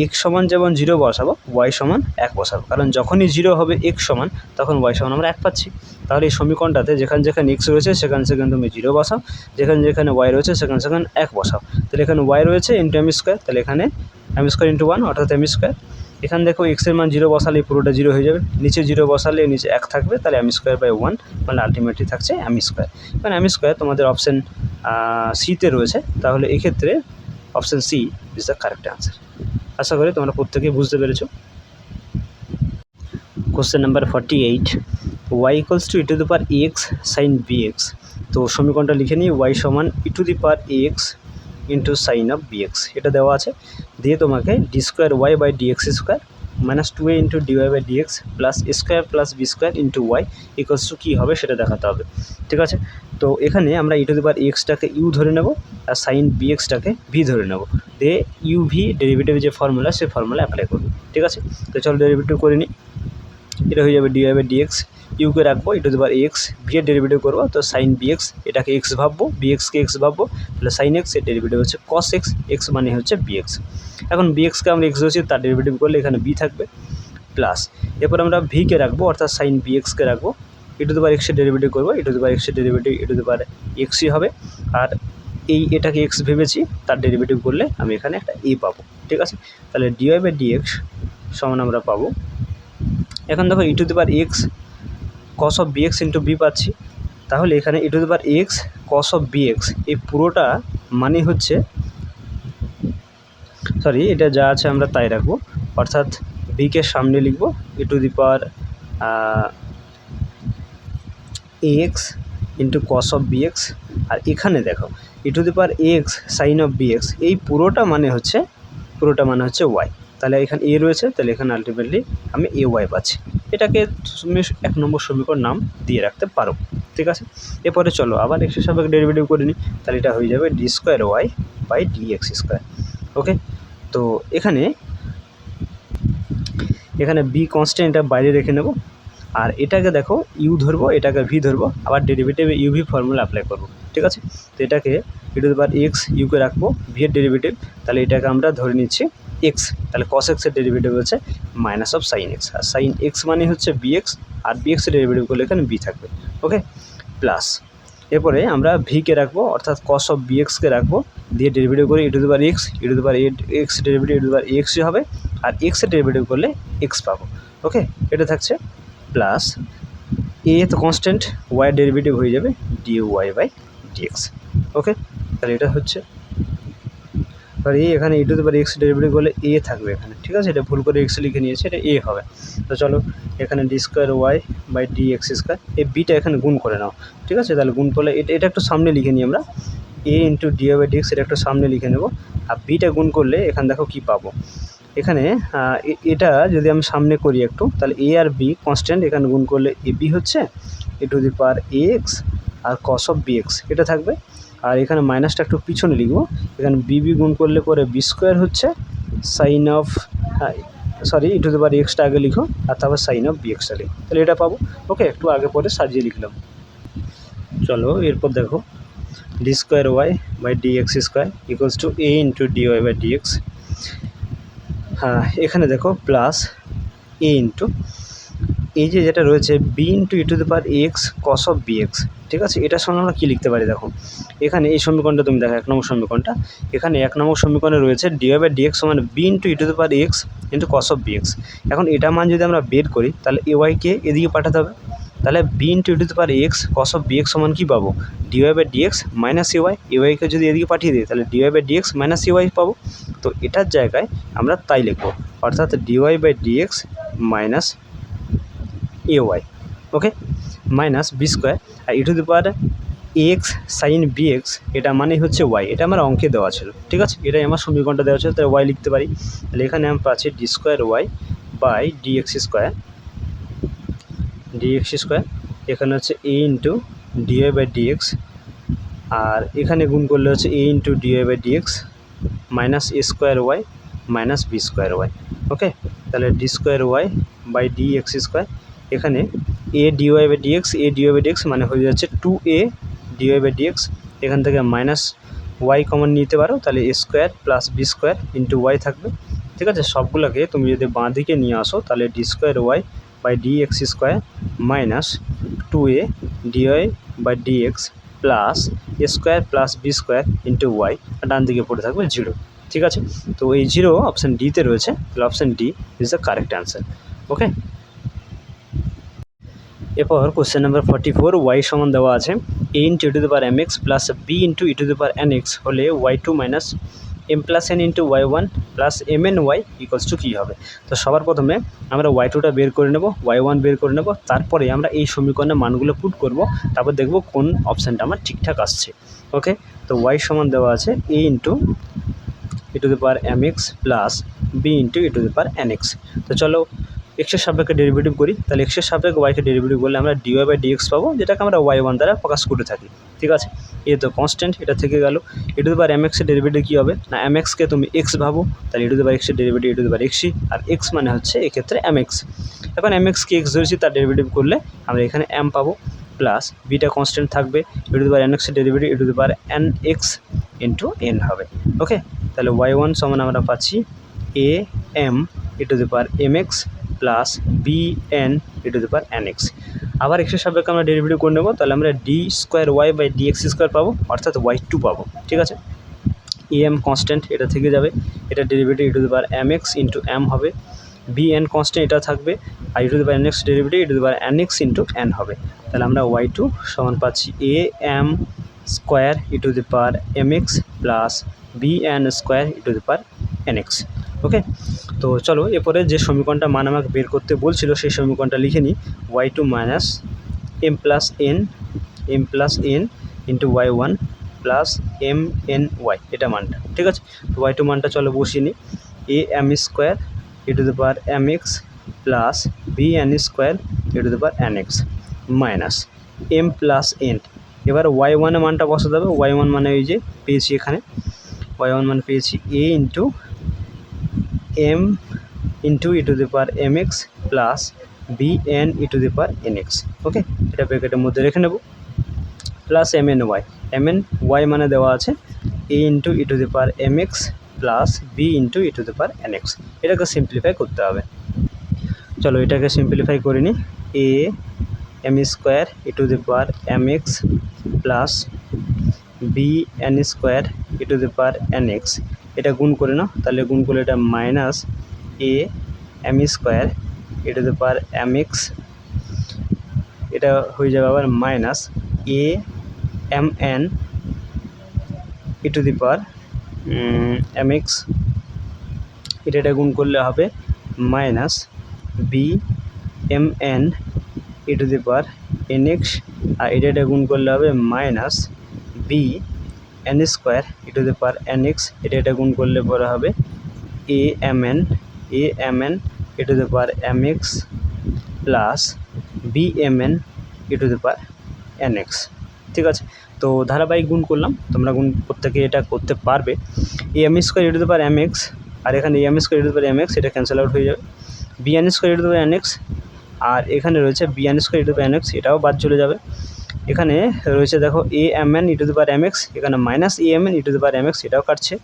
x সমান যেমন 0 বসাবো y সমান 1 বসাবো, কারণ যখনই 0 হবে x সমান তখন y সমান আমরা 1 পাচ্ছি। তাহলে এই সমীকরণটাতে যেখানে x রয়েছে সেখানে তুমি 0 বসাও, যেখানে y রয়েছে সেখানে 1 বসাও। তাহলে এখানে y রয়েছে ইন্টু এম স্কোয়ার, তাহলে এখানে এম স্কোয়ার ইন্টু 1 অর্থাৎ এম স্কোয়ার। এখানে দেখো এক্সের মান 0 বসালে পুরোটা 0 হয়ে যাবে, নিচে 0 বসালে নিচে 1 থাকবে, তাহলে এম স্কোয়ার বাই 1 মানে আলটিমেটলি থাকছে এম স্কোয়ার। কারণ এম স্কোয়ার তোমাদের অপশান সিতে রয়েছে, তাহলে এক্ষেত্রে option C is the correct answer. আশা করি তোমরা প্রত্যেকেই বুঝতে পেরেছো। Question number 48, Y equals to e⁻x sine bx। তো সমীকরণটা লিখে নিই, ওয়াই সমান e⁻x into sign of bx, এটা দেওয়া আছে। দিয়ে তোমাকে D square Y by dx square minus 2a into dy by D X plus square plus B square into Y equals to কী হবে সেটা দেখাতে হবে। ঠিক আছে, তো এখানে আমরা e⁻xটাকে ইউ ধরে নেব আর সাইন bxটাকে ভি ধরে নেব, দিয়ে ইউ ভি ডেরিভেটিভ যে ফর্মুলা সেই ফর্মুলা অ্যাপ্লাই করব। ঠিক আছে, তো চলো ডেরিভেটিভ করে নিই। এটা হয়ে যাবে ডিওয়াই বাই ডিএক্স, ইউকে রাখবো e⁻x, ভি এর ডেরিভেটিভ করবো, তো সাইন বিএক্স এটাকে এক্স ভাববো, বিএক্সকে এক্স ভাববো, তাহলে সাইন এক্স এর ডেরিভেটিভ হচ্ছে কস এক্স, এক্স মানে হচ্ছে বিএক্স। এখন বিএক্সকে আমরা এক্স ধরছি, তার ডেরিভেটিভ করলে এখানে বি থাকবে প্লাস, এরপর আমরা ভিকে রাখবো অর্থাৎ সাইন বিএক্সকে রাখবো, e⁻x এর ডেরিভেটিভ করবো, e⁻x এর ডেরিভেটিভ e⁻xই হবে, আর এটাকে এক্স ভেবেছি, তার ডেরিভেটিভ করলে আমি এখানে একটা এ পাবো। ঠিক আছে, তাহলে ডিওয়াই বাই ডিএক্স সমান আমরা পাবো, এখন দেখো e⁻x cos of bx into b পাচ্ছি, তাহলে এখানে e⁻x cos অফ bx এই পুরোটা মানে হচ্ছে এটা যা আছে আমরা তাই রাখবো, অর্থাৎ বিকে সামনে লিখবো e⁻x into cos of bx, আর এখানে দেখো e⁻x সাইন অফ bx এই পুরোটা মানে হচ্ছে ওয়াই, তাহলে এখানে এ রয়েছে, তাহলে এখানে আলটিমেটলি আমি এ ওয়াই পাচ্ছি। এটাকে তুমি 1 নম্বর সমীকরণ নাম দিয়ে রাখতে পারো। ঠিক আছে, এরপরে চলো আবার এক্সের সাপেক্ষে ডেরিভেটিভ করে নিই, তাহলে এটা হয়ে যাবে D square Y by dx square. Okay, তো এখানে বি কনস্ট্যান্ট এটা বাইরে রেখে নেব, আর এটাকে দেখো ইউ ধরবো, এটাকে ভি ধরবো, আবার ডেরিভেটিভে ইউভি ফর্মুলা অ্যাপ্লাই করবো। ঠিক আছে, তো এটাকে e⁻x ইউকে রাখবো, ভি এর ডেরিভেটিভ, তাহলে এটাকে আমরা ধরে নিচ্ছি এক্স, তাহলে কস এক্সের ডেরিভেটিভ হচ্ছে মাইনাস অফ সাইন এক্স, আর সাইন এক্স মানে হচ্ছে বিএক্স, আর বিএক্সের ডেরিভেটিভ করলে এখানে বি থাকবে। ওকে, প্লাস এরপরে আমরা ভিকে রাখবো অর্থাৎ কস অফ বিএক্সকে রাখবো, দিয়ে ডেরিভেটিভ করে e⁻x ডেরিভেটিভ e⁻xই হবে, আর এক্সের ডেরিভেটিভ করলে এক্স পাবো। ওকে, এটা থাকছে প্লাস এ তো কনস্ট্যান্ট, ওয়াই ডেরিভেটিভ হয়ে যাবে D Y by dx. Okay, তাহলে এটা হচ্ছে, আর এ এখানে two the power x derivative করলে এ থাকবে এখানে, ঠিক আছে, এটা ভুল করে এক্স লিখে নিয়েছে, এটা এ হবে। তো চলো এখানে d square Y by D x square, এই বিটা এখানে গুণ করে নাও, ঠিক আছে, তাহলে গুণ করলে এটা একটু সামনে লিখে নিই আমরা, A into D Y by D X, এটা একটু সামনে লিখে নেব। আর বিটা গুণ করলে এখানে দেখো কী পাবো, এখানে এটা যদি আমি সামনে করি একটু, তাহলে এ আর বি কনস্ট্যান্ট, এখানে গুণ করলে এ বি হচ্ছে A to the power A X আর কস অফ বি এক্স এটা থাকবে। আর এখানে মাইনাসটা একটু পিছনে লিখবো, এখানে বি গুণ করলে পরে বি স্কোয়ার হচ্ছে sine of, sorry e to the power এক্সটা আগে লিখো আর তারপর সাইন অফ বি এক্সটা লিখো, তাহলে এটা পাবো। ওকে, একটু আগে পরে সাজিয়ে লিখলাম। চলো এরপর দেখো D square Y by D x square equals to a into D Y by D x. হ্যাঁ, এখানে দেখো প্লাস এ ইন্টু এই যে যেটা রয়েছে b into E to the power x cos of B x, ঠিক আছে, এটার সঙ্গে আমরা কী লিখতে পারি দেখো, এখানে এই সমীকরণটা তুমি দেখো 1 নম্বর সমীকরণটা, এখানে 1 নম্বর সমীকরণে রয়েছে D Y by D X সমান B into E to the power X into cos of B X. এখন এটা মান যদি আমরা বের করি তাহলে এ ওয়াইকে এদিকে পাঠাতে হবে, তাহলে B into E to the power x cos of B X সমান কী পাবো, D Y by D X minus A Y, A ওয়াইকে যদি এদিকে পাঠিয়ে দিই তাহলে D Y by D X minus A Y পাবো। তো এটার জায়গায় আমরা তাই লিখবো, অর্থাৎ D Y by D X minus A Y, okay, minus B square আর E to the power X sine B X, এটা মানে হচ্ছে ওয়াই, এটা আমার অঙ্কে দেওয়া ছিল, ঠিক আছে, এটাই আমার সমীকরণটা দেওয়া ছিল, তাই ওয়াই লিখতে পারি। তাহলে এখানে আমি পাচ্ছি D square Y by D x square, এখানে হচ্ছে A into D Y by D X, আর এখানে গুণ করলে হচ্ছে A into D Y by D X minus A square Y minus B square Y. Okay, তাহলে D square Y by D x square, এখানে A D Y by D X, A D Y by D X মানে হয়ে যাচ্ছে 2a D Y by D x, এখান থেকে মাইনাস ওয়াই কমন নিতে পারো, তাহলে A square plus B square into Y থাকবে, ঠিক আছে, সবগুলোকে তুমি যদি বাঁ দিকে নিয়ে আসো তাহলে D square Y by D x square minus 2a D Y by D X plus A square plus B square into Y, ডান দিকে পড়ে থাকবে 0, ঠিক আছে। তো এই 0 অপশান ডিতে রয়েছে, তাহলে option D is the correct answer. Okay, এরপর কোশ্চেন নাম্বার 44, ওয়াই সমান দেওয়া আছে A into E to the power M x plus B into E to the power N X হলে Y two minus M plus N into Y one plus M N Y equals to কী হবে। তো সবার প্রথমে আমরা ওয়াই টুটা বের করে নেব, ওয়াই ওয়ান বের করে নেব, তারপরে আমরা এই সমীকরণের মানগুলো পুট করব, তারপর দেখব কোন অপশানটা আমার ঠিকঠাক আসছে। ওকে, তো ওয়াই সমান দেওয়া আছে A into E to the power M x plus B into E to the power N X. তো চলো এক্সের সাপেক্ষে ডেরিভেটিভ করি, তাহলে এক্সের সাপেক্ষে ওয়াইকে ডেরিভেটিভ করলে আমরা d Y by D x পাবো, যেটাকে আমরা ওয়াই ওয়ান দ্বারা প্রকাশ করে থাকি, ঠিক আছে। এ তো কনস্ট্যান্ট, এটা থেকে গেল। ই টু দি পাওয়ার এম এক্সের ডেরিভেটিভ কী হবে না, এম এক্সকে তুমি এক্স ভাবো, তাহলে ই টু দি পাওয়ার এক্সের derivative E to the power এক্সই, আর এক্স মানে হচ্ছে এক্ষেত্রে এম এক্স। এখন এম এক্সকে এক্স ধরেছি, তার ডেরিভেটিভ করলে আমরা এখানে এম পাবো, প্লাস বিটা কনস্ট্যান্ট থাকবে, e to the power n এক্সের derivative E to the power N x into N হবে। ওকে, তাহলে ওয়াই ওয়ান সমান আমরা পাচ্ছি এ m e to the power M x plus B N E to the power N x. আবার এক্সের সাপেক্ষে আমরা ডেরিভেটিভ করে নেবো, তাহলে আমরা d square Y by D x square পাবো, অর্থাৎ ওয়াই টু পাবো, ঠিক আছে। ই এম কনস্ট্যান্ট, এটা থেকে যাবে, এটা derivative E to the power M X into M হবে, বি এন কনস্ট্যান্ট এটা থাকবে, আর E to the power N X derivative E to the power N x into N হবে। তাহলে আমরা ওয়াই টু সমান পাচ্ছি A M square E to the power M x plus B N square E to the power N X. Okay, তো চলো এরপরে যে সমীকরণটা মান আমাকে বের করতে বলছিল সেই সমীকরণটা লিখে নিই, y two minus M plus N into Y one plus M N y, এটা মানটা, ঠিক আছে। তো ওয়াই টু মানটা চলো বসিয়ে নিই, A M square E to the power M x plus B N square E to the power N x minus M plus n. এবার ওয়াই ওয়ানের মানটা বসাতে হবে, ওয়াই ওয়ান মানে ওই যে পেয়েছি এখানে, ওয়াই ওয়ান মান পেয়েছি A into M into E to the power M x plus B N E to the power N X. Okay, এটা ব্র্যাকেটের মধ্যে রেখে নেব, প্লাস এম এন ওয়াই মানে দেওয়া আছে A into E to the power M x plus B into E to the power N X. এটাকে সিম্পলিফাই করতে হবে, চলো এটাকে সিম্পলিফাই করে নিই, A M square E to the power M x plus B N square E to the power N X, এটা গুণ করে নাও, তাহলে গুণ করলে এটা minus A M square E to the power M X এটা হয়ে যাবে আবার minus A M N E to the power M X, এটা গুণ করলে হবে minus B M N E to the power N X, আর এটা গুণ করলে হবে minus B N square E to the power N X, এটা গুণ করলে পরে হবে A M N E to the power M x plus B M N E to the power N X. ঠিক আছে, তো ধারাবাহিক গুণ করলাম, তোমরা গুণ প্রত্যেকে এটা করতে পারবে। A M square E to the power M X, আর এখানে M square E to the power M X, এটা ক্যান্সেল আউট হয়ে যাবে। B N square E to the power N X, আর এখানে রয়েছে B N square E to the power N X, এটাও বাদ চলে যাবে। এখানে রয়েছে দেখো A M N E to the power M X, এখানে minus A M N E to the power M x, এটাও কাটছে।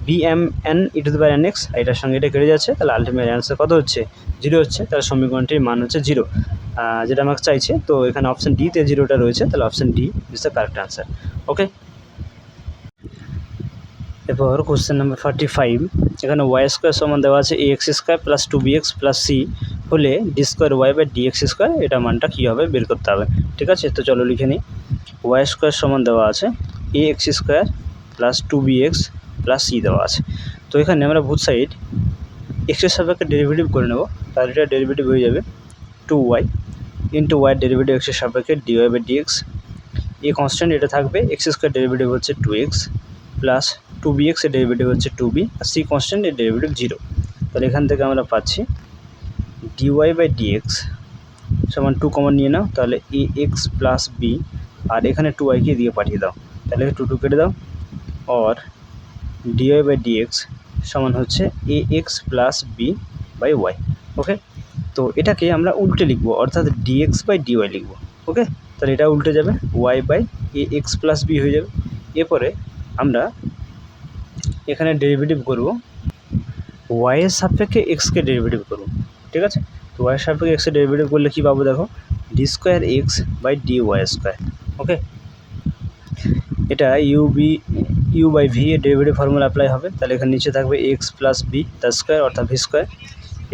B M N E to the power N x, এটার সঙ্গে এটা কেটে যাচ্ছে, তাহলে আলটিমেট অ্যান্সার কত হচ্ছে? 0 হচ্ছে। তাহলে সমীকরণটির মান হচ্ছে 0, যেটা আমাকে চাইছে। তো এখানে অপশান ডিতে 0টা রয়েছে, তাহলে option D is the correct answer. Okay, এরপর কোশ্চেন নাম্বার 45, এখানে ওয়াই স্কোয়ার সমান দেওয়া আছে A X square plus 2bx plus C হলে D square Y by D x square, এটা মানটা কী হবে বের করতে হবে। ঠিক আছে, তো চলো লিখে নিই। ওয়াই স্কোয়ার সমান দেওয়া আছে A X square plus 2bx plus C দেওয়া আছে। তো এখানে আমরা বুথ সাইড এক্সের সাপেক্ষে ডেরিভেটিভ করে নেব, তাহলে এটা ডেরিভেটিভ হয়ে যাবে 2y ইন্টু ওয়াই ডেরিভেটিভ এক্সের সাপেক্ষে ডিওয়াই বাই ডিএক্স। এই কনস্ট্যান্ট এটা থাকবে, এক্স স্কোয়ার ডেরিভেটিভ হচ্ছে 2x প্লাস 2bx এর ডেরিভেটিভ হচ্ছে 2b, আর সি কনস্ট্যান্ট এর ডেরিভেটিভ 0। তাহলে এখান থেকে আমরা পাচ্ছি ডিওয়াই বাই ডিএক্স সমান 2 কমন নিয়ে নাও, তাহলে এ এক্স প্লাস বি, আর এখানে 2yকে দিয়ে পাঠিয়ে দাও, তাহলে 2 কেটে দাও, और ডিওয়াই বাই ডিএক্স সমান হচ্ছে এ x plus B by Y. Okay, তো এটাকে আমরা উল্টে লিখবো, অর্থাৎ ডিএক্স বাই ডিওয়াই লিখবো। ওকে, তাহলে এটা উল্টে যাবে, y by A x plus b হয়ে যাবে। এরপরে আমরা এখানে ডেরিভেটিভ করব, ওয়াইয়ের সাপেক্ষে এক্সকে ডেরিভেটিভ করব। ঠিক আছে, তো ওয়াইয়ের সাপেক্ষে এক্সের ডেরিভেটিভ করলে কী পাবো দেখো, D square x by D Y square. Okay, এটা ইউ বাই ভি এর ডেরিভেটিভ ফর্মুলা অ্যাপ্লাই হবে, তাহলে এখানে নিচে থাকবে এক্স প্লাস বি তার স্কোয়ার অর্থাৎ ভি স্কোয়ার,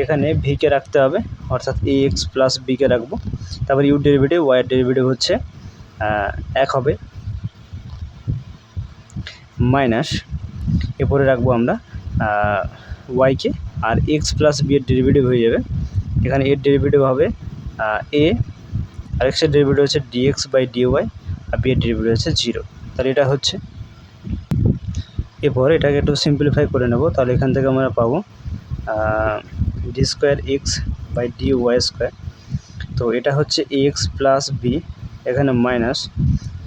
এখানে ভিকে রাখতে হবে অর্থাৎ এ এক্স প্লাস বিকে রাখবো। তারপর ইউ ডেরিভেটিভ ওয়াইয়ের ডেরিভেটিভ হচ্ছে 1 হবে মাইনাস, এরপরে রাখবো আমরা ওয়াইকে, আর এক্স প্লাস বি এর ডেরিভেটিভ হয়ে যাবে, এখানে এর ডেরিভেটিভ হবে এ, আর এক্সের ডেরিভেটিভ হচ্ছে ডিএক্স বাই ডিওয়াই, আর বি এর ডেরিভেটিভ হচ্ছে 0। তাহলে এটা হচ্ছে, এরপর এটাকে একটু সিম্পলিফাই করে নেব, তাহলে এখান থেকে আমরা পাবো D square x by D Y square. তো এটা হচ্ছে এ এক্স প্লাস বি, এখানে মাইনাস,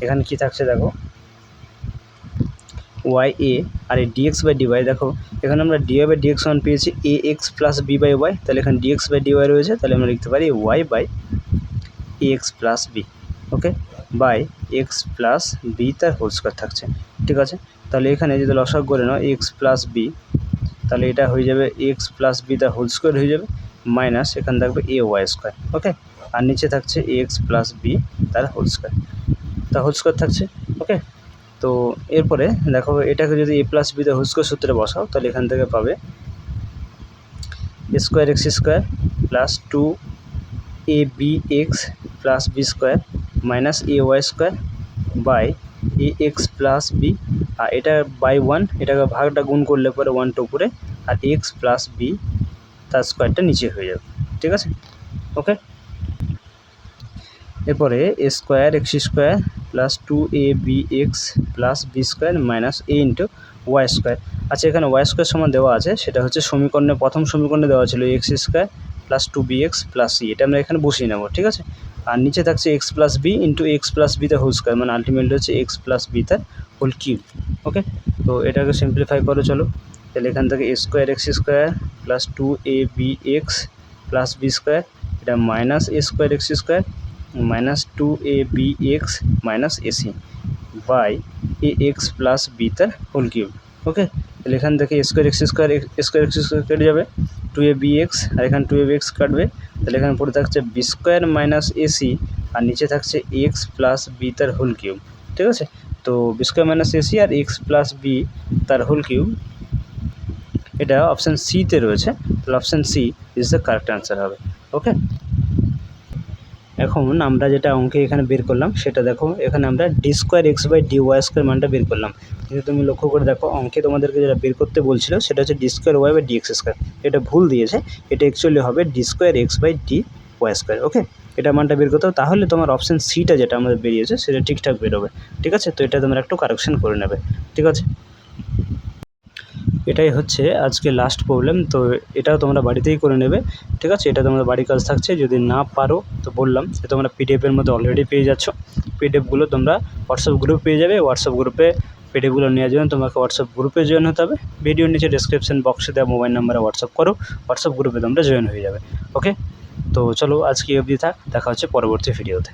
এখানে কি থাকছে দেখো ওয়াই এ, আর এই ডিএক্স বাই ডিওয়াই, দেখো এখানে আমরা ডিওয়াই বাই ডিএক্স সমান পেয়েছি A x plus B by Y, তাহলে এখানে ডিএক্স বাই ডিওয়াই রয়েছে, তাহলে আমরা লিখতে পারি y by A x plus b. Okay, by x plus B তার হোল স্কোয়ার থাকছে। ঠিক আছে, তাহলে এখানে যদি লসাগু করে নাও এক্স প্লাস বি, তাহলে এটা হয়ে যাবে এক্স প্লাস বি তার হোল স্কোয়ার হয়ে যাবে, মাইনাস এখানে থাকবে এ ওয়াই স্কোয়ার। ওকে, আর নিচে থাকছে এক্স প্লাস বি তার হোল স্কোয়ার থাকছে। ওকে, তো এরপরে দেখো এটাকে যদি এ প্লাস বি তার হোল স্কোয়ার সূত্রে বসাও, তাহলে এখান থেকে পাবে A square X square plus 2ab X plus B square minus A Y square by A x plus B, আর এটা বাই 1, এটাকে ভাগটা গুণ করলে পরে 1টা উপরে, আর এক্স প্লাস বি তার স্কোয়ারটা নিচে হয়ে যাবে। ঠিক আছে, ওকে, এরপরে A square X square plus 2ab X plus B square minus A into Y square. আচ্ছা, এখানে ওয়াই স্কোয়ার সমান দেওয়া আছে, সেটা হচ্ছে সমীকরণে প্রথম সমীকরণে দেওয়া ছিল x square plus 2bx plus C, এটা আমরা এখানে বসিয়ে নেব। ঠিক আছে, আর নিচে থাকছে x plus B into X plus B তার হোল স্কোয়ার, মানে আলটিমেটলি হচ্ছে এক্স প্লাস বি তার হোল কিউব। ওকে, তো এটাকে সিম্পলিফাই করো চলো, তাহলে এখান থেকে A square X square plus 2ab X plus B square, এটা minus A square X square minus 2ab X minus AC by A x plus B তার হোল কিউব। ওকে, তাহলে এখান থেকে স্কোয়ার এক্স স্কোয়ার কেটে যাবে, 2ab এক্স, আর এখানে 2ab এক্স কাটবে, তাহলে এখানে পড়ে থাকছে বি স্কোয়ার মাইনাস এসি, আর নিচে থাকছে এক্স প্লাস বি তার হোল কিউব। ঠিক আছে, তো বি স্কোয়ার মাইনাস এসি আর এক্স প্লাস বি তার হোল কিউব, এটা অপশান সিতে রয়েছে, তাহলে option C is the correct answer হবে। ওকে, এখন আমরা যেটা অঙ্কে এখানে বের করলাম সেটা দেখো, এখানে আমরা d square x by D Y square মানটা বের করলাম, কিন্তু তুমি লক্ষ্য করে দেখো অঙ্কে তোমাদেরকে যেটা বের করতে বলছিল সেটা হচ্ছে D square Y by D x square, এটা ভুল দিয়েছে। এটা অ্যাকচুয়ালি হবে D square x by D Y square. Okay, এটা মানটা বের করতে হবে, তাহলে তোমার অপশান সিটা যেটা আমাদের বেরিয়েছে সেটা ঠিকঠাক বেরোবে। ঠিক আছে, তো এটা তোমরা একটু কারেকশন করে নেবে। ঠিক আছে, এটাই হচ্ছে আজকে লাস্ট প্রবলেম। তো এটাও তোমরা বাড়িতেই করে নেবে। ঠিক আছে, এটা তোমাদের বাড়ির কাজ থাকছে। যদি না পারো তো বললাম যে তোমরা পিডিএফের মধ্যে অলরেডি পেয়ে যাচ্ছ, পিডিএফগুলো তোমরা হোয়াটসঅ্যাপ গ্রুপ পেয়ে যাবে। হোয়াটসঅ্যাপ গ্রুপে পিডিএফগুলো নেওয়ার জন্য তোমাকে হোয়াটসঅ্যাপ গ্রুপে জয়েন হতে হবে। ভিডিওর নিচে ডেসক্রিপশন বক্সে দেওয়া মোবাইল নাম্বারে হোয়াটসঅ্যাপ করো, হোয়াটসঅ্যাপ গ্রুপে তোমরা জয়েন হয়ে যাবে। ওকে, তো চলো আজকে অবধি থাক, দেখা হচ্ছে পরবর্তী ভিডিওতে।